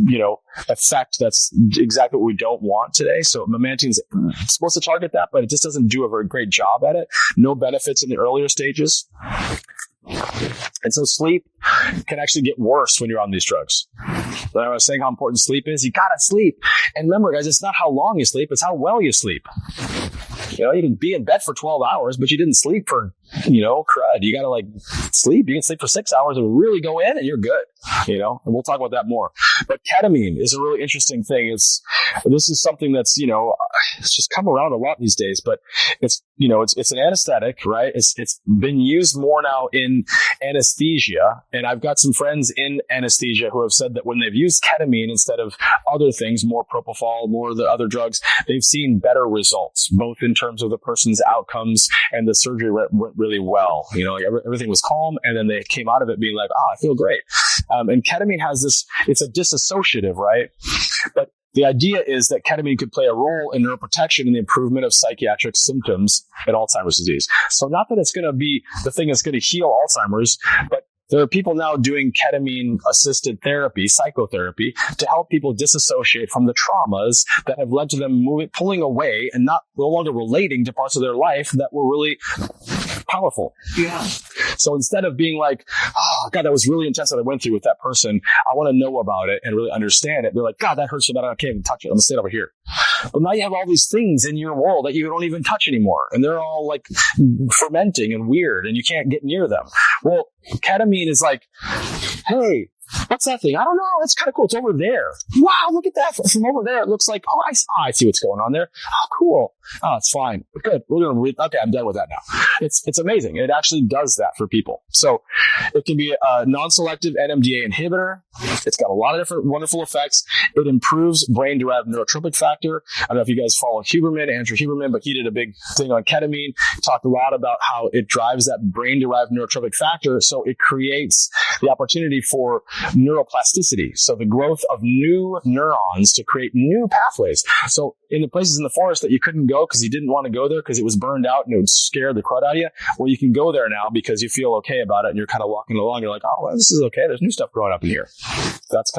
effect that's exactly what we don't want today. So memantine's supposed to target that, but it just doesn't do a very great job at it. No benefits in the earlier stages. And so sleep can actually get worse when you're on these drugs. So I was saying how important sleep is. You gotta sleep. And remember, guys, it's not how long you sleep, it's how well you sleep. You can be in bed for 12 hours, but you didn't sleep for, crud. You gotta sleep. You can sleep for 6 hours and really go in and you're good, and we'll talk about that more. But ketamine is a really interesting thing. This is something that's, it's just come around a lot these days, but it's an anesthetic, right? It's been used more now in anesthesia. And I've got some friends in anesthesia who have said that when they've used ketamine instead of other things, more propofol, more of the other drugs, they've seen better results, both in terms of the person's outcomes, and the surgery went really well. Everything was calm, and then they came out of it being like, I feel great. And ketamine has this, it's a disassociative, right? But the idea is that ketamine could play a role in neuroprotection and the improvement of psychiatric symptoms in Alzheimer's disease. So not that it's going to be the thing that's going to heal Alzheimer's, but there are people now doing ketamine-assisted therapy, psychotherapy, to help people disassociate from the traumas that have led to them pulling away and no longer relating to parts of their life that were really powerful. Yeah. So instead of being like, oh, God, that was really intense that I went through with that person, I want to know about it and really understand it. They're like, God, that hurts so bad I can't even touch it. I'm going to stay over here. But now you have all these things in your world that you don't even touch anymore. And they're all fermenting and weird, and you can't get near them. Well, ketamine is like, hey, What's that thing? I don't know. It's kind of cool. It's over there. Wow, look at that. From over there, it looks like, I see what's going on there. Oh, cool. Oh, it's fine. Good. We're going to read. Okay, I'm done with that now. It's amazing. It actually does that for people. So it can be a non-selective NMDA inhibitor. It's got a lot of different wonderful effects. It improves brain-derived neurotropic factor. I don't know if you guys follow Andrew Huberman, but he did a big thing on ketamine. He talked a lot about how it drives that brain-derived neurotropic factor. So it creates the opportunity for neuroplasticity. So the growth of new neurons to create new pathways. So in the places in the forest that you couldn't go because you didn't want to go there because it was burned out and it would scare the crud out of you, well, you can go there now because you feel okay about it and you're kind of walking along. You're like, oh, well, this is okay. There's new stuff growing up in here. That's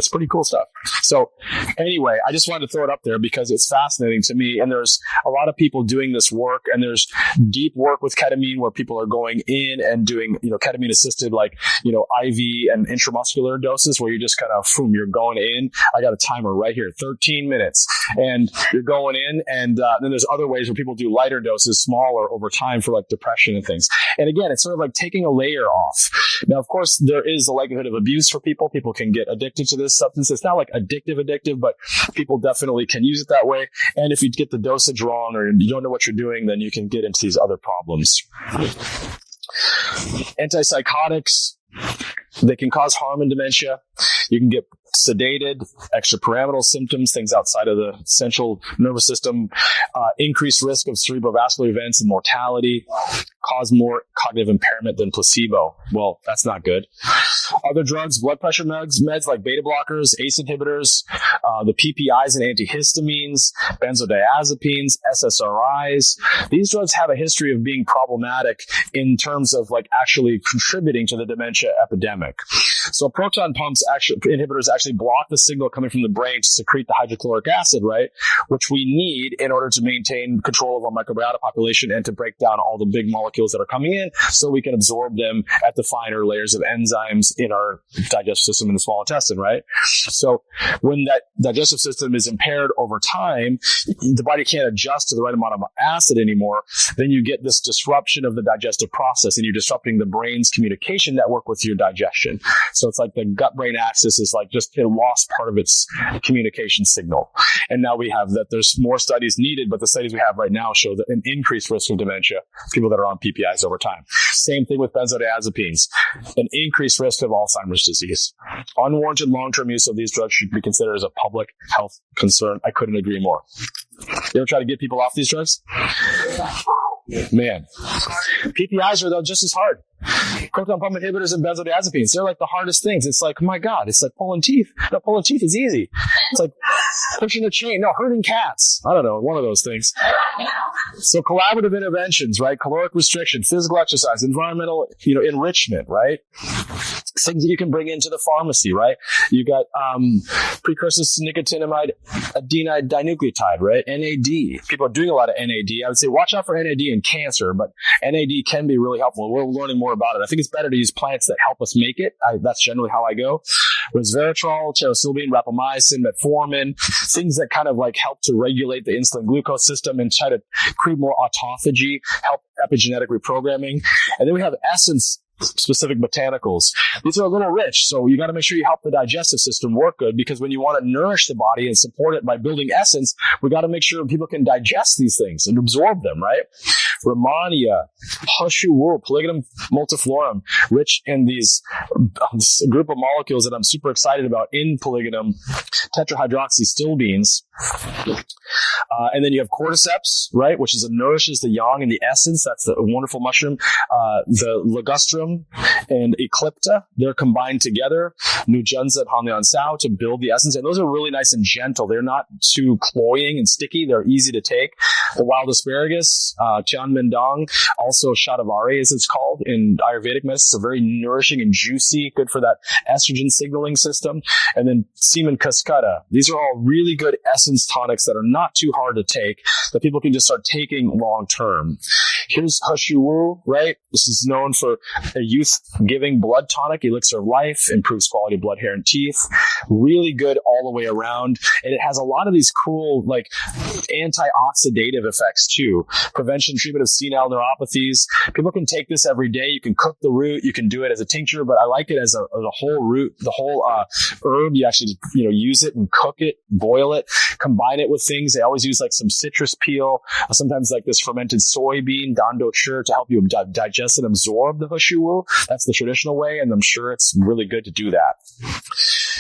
pretty cool stuff. So anyway, I just wanted to throw it up there because it's fascinating to me. And there's a lot of people doing this work, and there's deep work with ketamine where people are going in and doing, ketamine assisted, like, IV and intramuscular doses where you just kind of, boom, you're going in. I got a timer right here, 13 minutes. And you're going in. And then there's other ways where people do lighter doses, smaller over time for like depression and things. And again, it's sort of like taking a layer off. Now, of course, there is the likelihood of abuse for people. People can get addicted to this substance. It's not like addictive, but people definitely can use it that way. And if you get the dosage wrong or you don't know what you're doing, then you can get into these other problems. Antipsychotics, they can cause harm in dementia. You can get sedated, extrapyramidal symptoms, things outside of the central nervous system, increased risk of cerebrovascular events and mortality, cause more cognitive impairment than placebo. Well, that's not good. Other drugs, blood pressure meds like beta blockers, ACE inhibitors, the PPIs and antihistamines, benzodiazepines, SSRIs. These drugs have a history of being problematic in terms of like actually contributing to the dementia epidemic. So proton pumps inhibitors actually block the signal coming from the brain to secrete the hydrochloric acid, right? Which we need in order to maintain control of our microbiota population and to break down all the big molecules that are coming in so we can absorb them at the finer layers of enzymes in our digestive system in the small intestine, right? So when that digestive system is impaired over time, the body can't adjust to the right amount of acid anymore. Then you get this disruption of the digestive process and you're disrupting the brain's communication network with your digestion. So it's like the gut-brain axis is like just it lost part of its communication signal. And now we have that there's more studies needed, but the studies we have right now show that an increased risk of dementia, people that are on PPIs over time. Same thing with benzodiazepines, an increased risk of Alzheimer's disease. Unwarranted long-term use of these drugs should be considered as a public health concern. I couldn't agree more. You ever try to get people off these drugs? Man, PPIs are though just as hard. Proton pump inhibitors and benzodiazepines, they're like the hardest things. It's like, oh my God, it's like pulling teeth. No, pulling teeth is easy. It's like pushing a chain. No, hurting cats. I don't know, one of those things. So collaborative interventions, right? Caloric restriction, physical exercise, environmental, enrichment, right? Things that you can bring into the pharmacy, right? You got precursors to nicotinamide adenine dinucleotide, right? NAD. People are doing a lot of NAD. I would say watch out for NAD in cancer, but NAD can be really helpful. We're learning more about it. I think it's better to use plants that help us make it. That's generally how I go. Resveratrol, psilocybin, rapamycin, metformin, things that kind of like help to regulate the insulin glucose system and try to create more autophagy, help epigenetic reprogramming. And then we have essence specific botanicals. These are a little rich, so you got to make sure you help the digestive system work good, because when you want to nourish the body and support it by building essence, we got to make sure people can digest these things and absorb them, right? Rehmannia, Hushu Wu, Polygonum multiflorum, rich in these group of molecules that I'm super excited about in Polygonum, tetrahydroxystilbenes. And then you have cordyceps, right, which nourishes the yang and the essence. That's the wonderful mushroom. The ligustrum and eclipta, they're combined together. Nujunza and Hanlian Sao to build the essence. And those are really nice and gentle. They're not too cloying and sticky. They're easy to take. The wild asparagus, Tian Mendong, also shatavari as it's called in Ayurvedic medicine. So very nourishing and juicy, good for that estrogen signaling system. And then semen cascata. These are all really good essence tonics that are not too hard to take, that people can just start taking long term. Here's Hushu Wu, right? This is known for a youth-giving blood tonic, elixir of life, improves quality of blood, hair, and teeth. Really good all the way around. And it has a lot of these cool, like, antioxidative effects too. Prevention, treatment of senile neuropathies. People can take this every day. You can cook the root. You can do it as a tincture, but I like it as a whole root, the whole herb. You actually, use it and cook it, boil it, combine it with things. They always use like some citrus peel, sometimes like this fermented soybean, dando chur, to help you digest and absorb the Hushu Wu. That's the traditional way, and I'm sure it's really good to do that.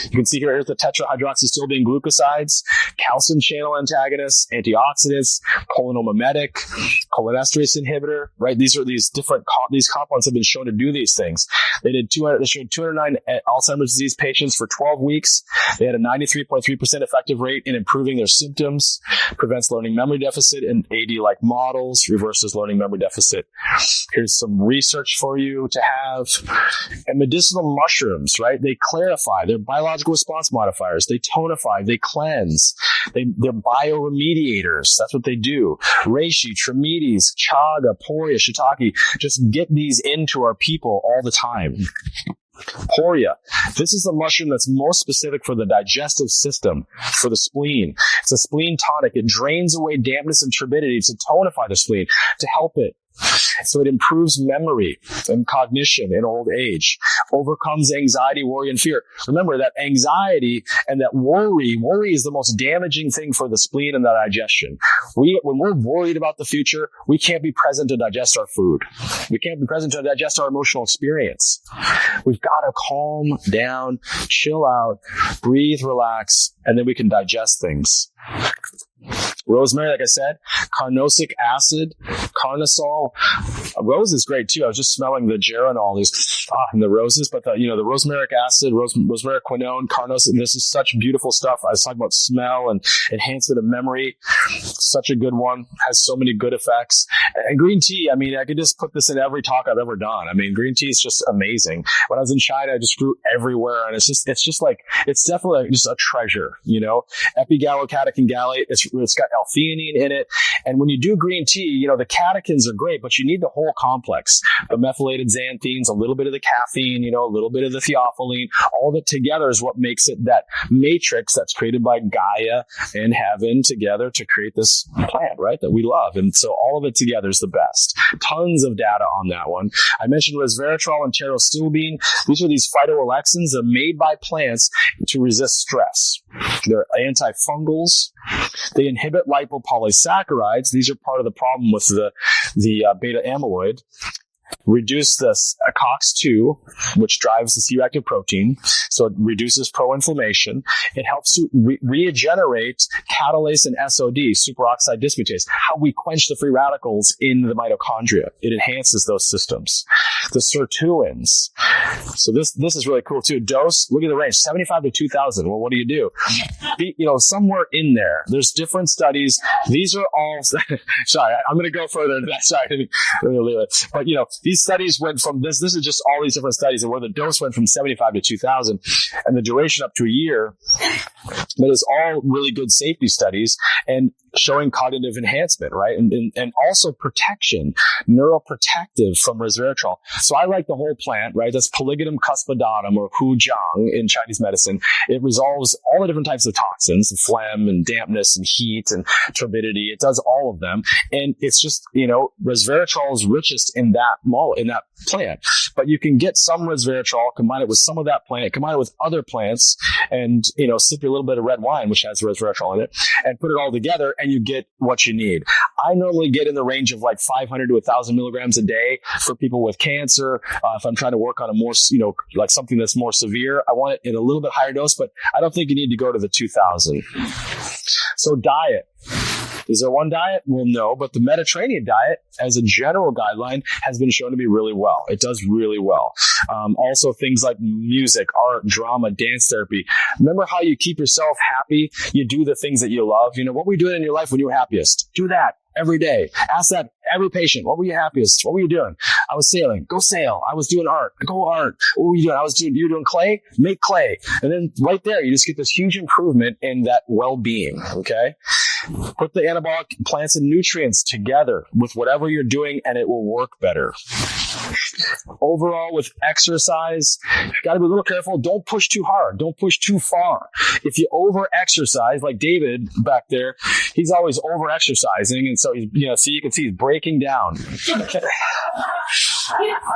You can see here's the tetrahydroxystolbean glucosides, calcium channel antagonists, antioxidants, cholinomimetic, cholinesterase inhibitor, right? These compounds have been shown to do these things. They showed 209 Alzheimer's disease patients for 12 weeks. They had a 93.3% effective rate in improving their symptoms, prevents learning memory deficit in AD-like models, reverses learning memory deficit. Here's some research for you to have. And medicinal mushrooms, right? They clarify. They're biological response modifiers. They tonify. They cleanse. They're bioremediators. That's what they do. Reishi, Trimides, chaga, poria, shiitake. Just get these into our people all the time. Poria. This is the mushroom that's most specific for the digestive system, for the spleen. It's a spleen tonic. It drains away dampness and turbidity to tonify the spleen, to help it. So it improves memory and cognition in old age, overcomes anxiety, worry, and fear. Remember that anxiety and that worry is the most damaging thing for the spleen and the digestion. When we're worried about the future, we can't be present to digest our food. We can't be present to digest our emotional experience. We've got to calm down, chill out, breathe, relax, and then we can digest things. Rosemary, like I said, carnosic acid, carnosol. Rose is great too. I was just smelling the geranol, and the roses, but the rosmaric acid, rosmaric quinone, carnosic. This is such beautiful stuff. I was talking about smell and enhancement of memory. Such a good one. Has so many good effects. And green tea. I mean, I could just put this in every talk I've ever done. I mean, green tea is just amazing. When I was in China, I just grew everywhere, and it's definitely just a treasure. Epigallocatechin gallate. It's got L-theanine in it. And when you do green tea, the catechins are great, but you need the whole complex. The methylated xanthines, a little bit of the caffeine, a little bit of the theophylline, all of it together is what makes it that matrix that's created by Gaia and heaven together to create this plant, right, that we love. And so all of it together is the best. Tons of data on that one. I mentioned resveratrol and pterostilbene. These are these phytoalexins that are made by plants to resist stress. They're antifungals. They inhibit lipopolysaccharides. These are part of the problem with the beta amyloid. Reduce the COX-2, which drives the C-reactive protein, so it reduces pro-inflammation. It helps to regenerate catalase and SOD, superoxide dismutase, how we quench the free radicals in the mitochondria. It enhances those systems. The sirtuins. So this is really cool too. Dose, look at the range, 75 to 2,000. Well, what do you do? Somewhere in there. There's different studies. These are all, sorry, I'm going to go further into that. Sorry, let me leave it. But, these studies went from this is just all these different studies, and where the dose went from 75 to 2,000 and the duration up to a year. But it's all really good safety studies and showing cognitive enhancement, right? And also protection, neuroprotective from resveratrol. So I like the whole plant, right? That's Polygonum cuspidatum, or hujiang in Chinese medicine. It resolves all the different types of toxins, phlegm and dampness and heat and turbidity. It does all of them. And it's just, resveratrol is richest in that plant. But you can get some resveratrol, combine it with some of that plant, combine it with other plants, and, sip a little bit of red wine, which has resveratrol in it, and put it all together, and you get what you need. I normally get in the range of like 500 to 1,000 milligrams a day for people with cancer. If I'm trying to work on a more, like something that's more severe, I want it in a little bit higher dose, but I don't think you need to go to the 2,000. So diet. Is there one diet? Well, no, but the Mediterranean diet, as a general guideline, has been shown to be really well. It does really well. Also, things like music, art, drama, dance therapy. Remember how you keep yourself happy? You do the things that you love. What were you doing in your life when you were happiest? Do that every day. Ask that every patient. What were you happiest? What were you doing? I was sailing. Go sail. I was doing art. Go art. What were you doing? You were doing clay? Make clay. And then right there, you just get this huge improvement in that well-being. Okay. Put the anabolic plants and nutrients together with whatever you're doing, and it will work better. Overall, with exercise, you got to be a little careful. Don't push too hard. Don't push too far. If you over-exercise, like David back there, he's always over-exercising, and so he's, so you can see he's breaking down.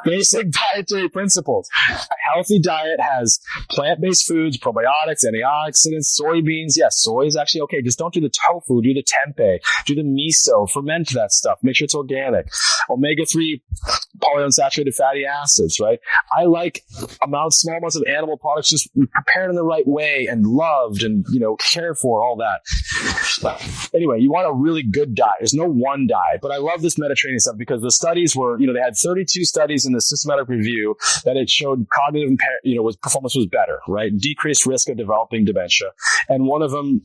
Basic dietary principles. A healthy diet has plant-based foods, probiotics, antioxidants, soybeans. Yes, soy is actually okay. Just don't do the tofu. Do the tempeh. Do the miso. Ferment that stuff. Make sure it's organic. Omega-3 polyunsaturated fatty acids, right? I like small amounts of animal products just prepared in the right way and loved and, cared for, all that. But anyway, you want a really good diet. There's no one diet, but I love this meta-training stuff because the studies were, they had 32 studies in the systematic review that it showed cognitive performance was better, right? Decreased risk of developing dementia. And one of them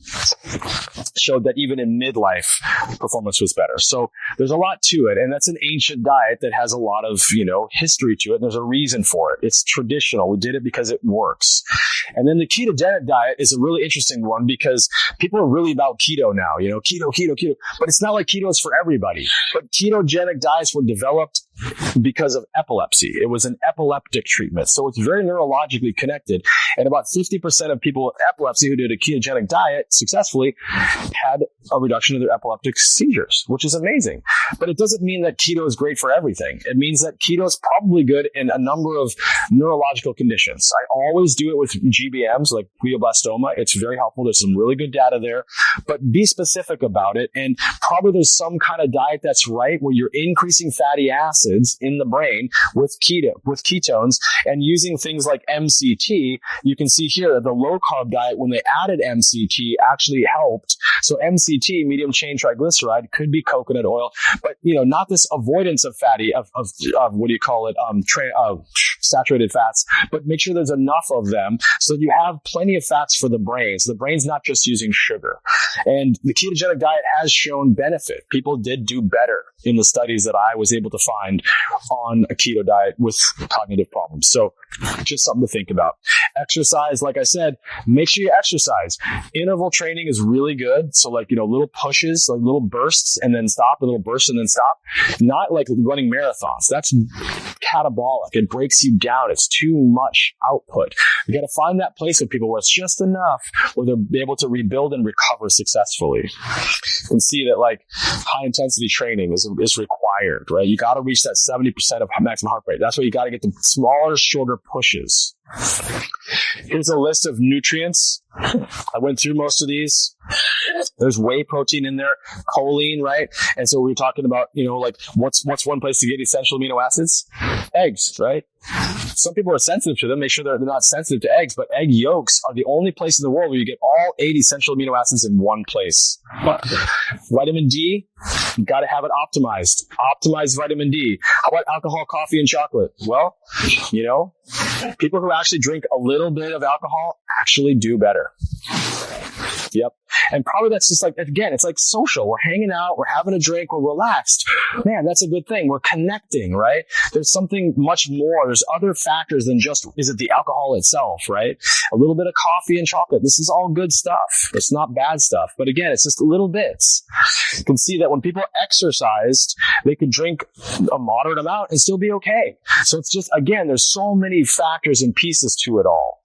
showed that even in midlife, performance was better. So there's a lot to it. And that's an ancient diet that has a lot of, history to it. And there's a reason for it. It's traditional. We did it because it works. And then the ketogenic diet is a really interesting one because people are really about keto now, keto. But it's not like keto is for everybody. But ketogenic diets were developed because of epilepsy. It was an epileptic treatment. So it's very neurologically connected. And about 50% of people with epilepsy who did a ketogenic diet successfully had a reduction of their epileptic seizures, which is amazing. But it doesn't mean that keto is great for everything. It means that keto is probably good in a number of neurological conditions. I always do it with GBMs like glioblastoma. It's very helpful. There's some really good data there, but be specific about it. And probably there's some kind of diet that's right where you're increasing fatty acids in the brain with ketones and using things like MCT. You can see here that the low carb diet, when they added MCT, actually helped. So MCT, medium chain triglyceride, could be coconut oil, but not this avoidance of fatty saturated fats, but make sure there's enough of them so that you have plenty of fats for the brain. So the brain's not just using sugar. And the ketogenic diet has shown benefit. People did do better in the studies that I was able to find on a keto diet with cognitive problems. So just something to think about. Exercise, like I said, make sure you exercise. Interval training is really good. So little pushes, like little bursts and then stop, a little burst and then stop. Not like running marathons. That's catabolic. It breaks you down. It's too much output. You got to find that place with people where it's just enough where they're able to rebuild and recover successfully. You can see that high intensity training is required, right? You got to reach that 70% of maximum heart rate. That's why you got to get the smaller, shorter pushes. Here's a list of nutrients. I went through most of these. There's whey protein in there, choline, right? And so we were talking about, what's one place to get essential amino acids? Eggs, right? Some people are sensitive to them. Make sure they're not sensitive to eggs, but egg yolks are the only place in the world where you get all 8 essential amino acids in one place. Vitamin D, you got to have it optimized. Optimized vitamin D. How about alcohol, coffee, and chocolate? Well, people who actually drink a little bit of alcohol actually do better. Yep. And probably that's just again, it's like social. We're hanging out, we're having a drink, we're relaxed. Man, that's a good thing. We're connecting, right? There's something much more. There's other factors than just, is it the alcohol itself, right? A little bit of coffee and chocolate. This is all good stuff. It's not bad stuff. But again, it's just little bits. You can see that when people exercised, they could drink a moderate amount and still be okay. So it's just, again, there's so many factors and pieces to it all.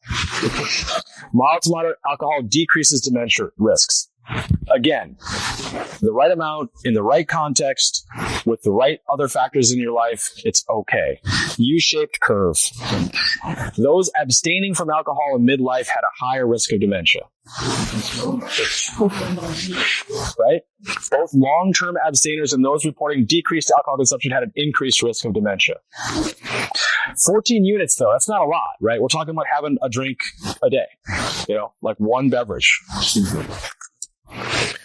Mild to moderate alcohol decreases dementia risks. Again, the right amount in the right context with the right other factors in your life, it's okay. U-shaped curve. Those abstaining from alcohol in midlife had a higher risk of dementia. Right? Both long-term abstainers and those reporting decreased alcohol consumption had an increased risk of dementia. 14 units, though, that's not a lot, right? We're talking about having a drink a day, like one beverage.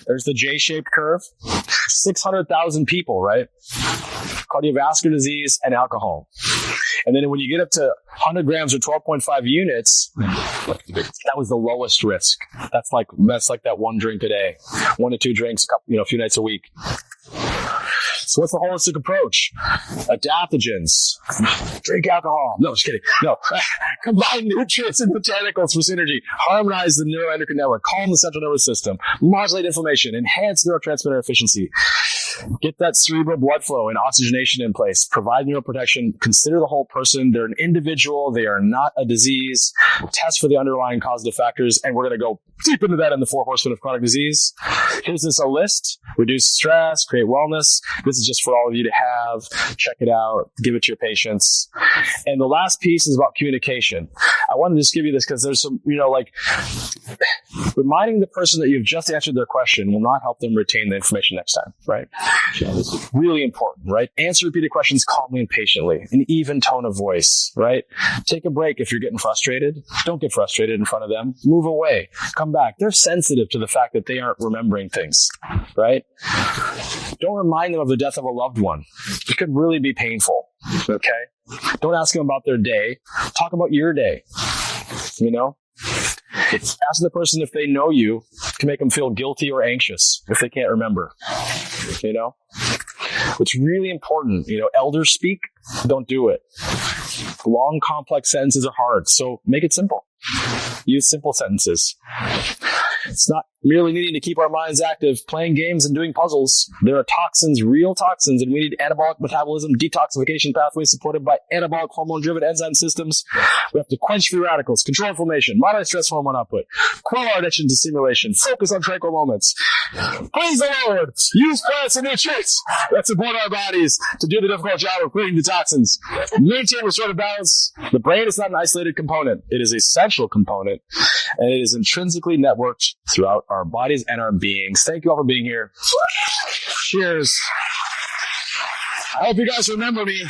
There's the J-shaped curve. 600,000 people, right? Cardiovascular disease and alcohol. And then when you get up to 100 grams or 12.5 units, that was the lowest risk. That's like that one drink a day, 1 to 2 drinks, a few nights a week. So what's the holistic approach? Adaptogens. Drink alcohol. No, just kidding. No. Combine nutrients and botanicals for synergy. Harmonize the neuroendocrine network. Calm the central nervous system. Modulate inflammation. Enhance neurotransmitter efficiency. Get that cerebral blood flow and oxygenation in place. Provide neuroprotection. Consider the whole person. They're an individual. They are not a disease. Test for the underlying causative factors. And we're going to go deep into that in the 4 horsemen of chronic disease. Here's this a list. Reduce stress. Create wellness. This is just for all of you to have. Check it out. Give it to your patients. And the last piece is about communication. I wanted to just give you this because there's some, reminding the person that you've just answered their question will not help them retain the information next time, right? This is really important, right? Answer repeated questions calmly and patiently, an even tone of voice, right? Take a break if you're getting frustrated. Don't get frustrated in front of them. Move away. Come back. They're sensitive to the fact that they aren't remembering things, right? Don't remind them of the death of a loved one. It could really be painful, okay? Don't ask them about their day. Talk about your day, Ask the person if they know you can make them feel guilty or anxious if they can't remember, What's really important, elders speak, don't do it. Long, complex sentences are hard, so make it simple. Use simple sentences. It's not merely needing to keep our minds active, playing games and doing puzzles. There are toxins, real toxins, and we need anabolic metabolism, detoxification pathways supported by anabolic hormone-driven enzyme systems. We have to quench free radicals, control inflammation, moderate stress hormone output, quell our addiction to stimulation, focus on tranquil moments. Praise the Lord! Use plants and nutrients that support our bodies to do the difficult job of cleaning the toxins. Maintain restorative balance. The brain is not an isolated component. It is a central component, and it is intrinsically networked throughout our bodies and our beings. Thank you all for being here. Cheers. I hope you guys remember me.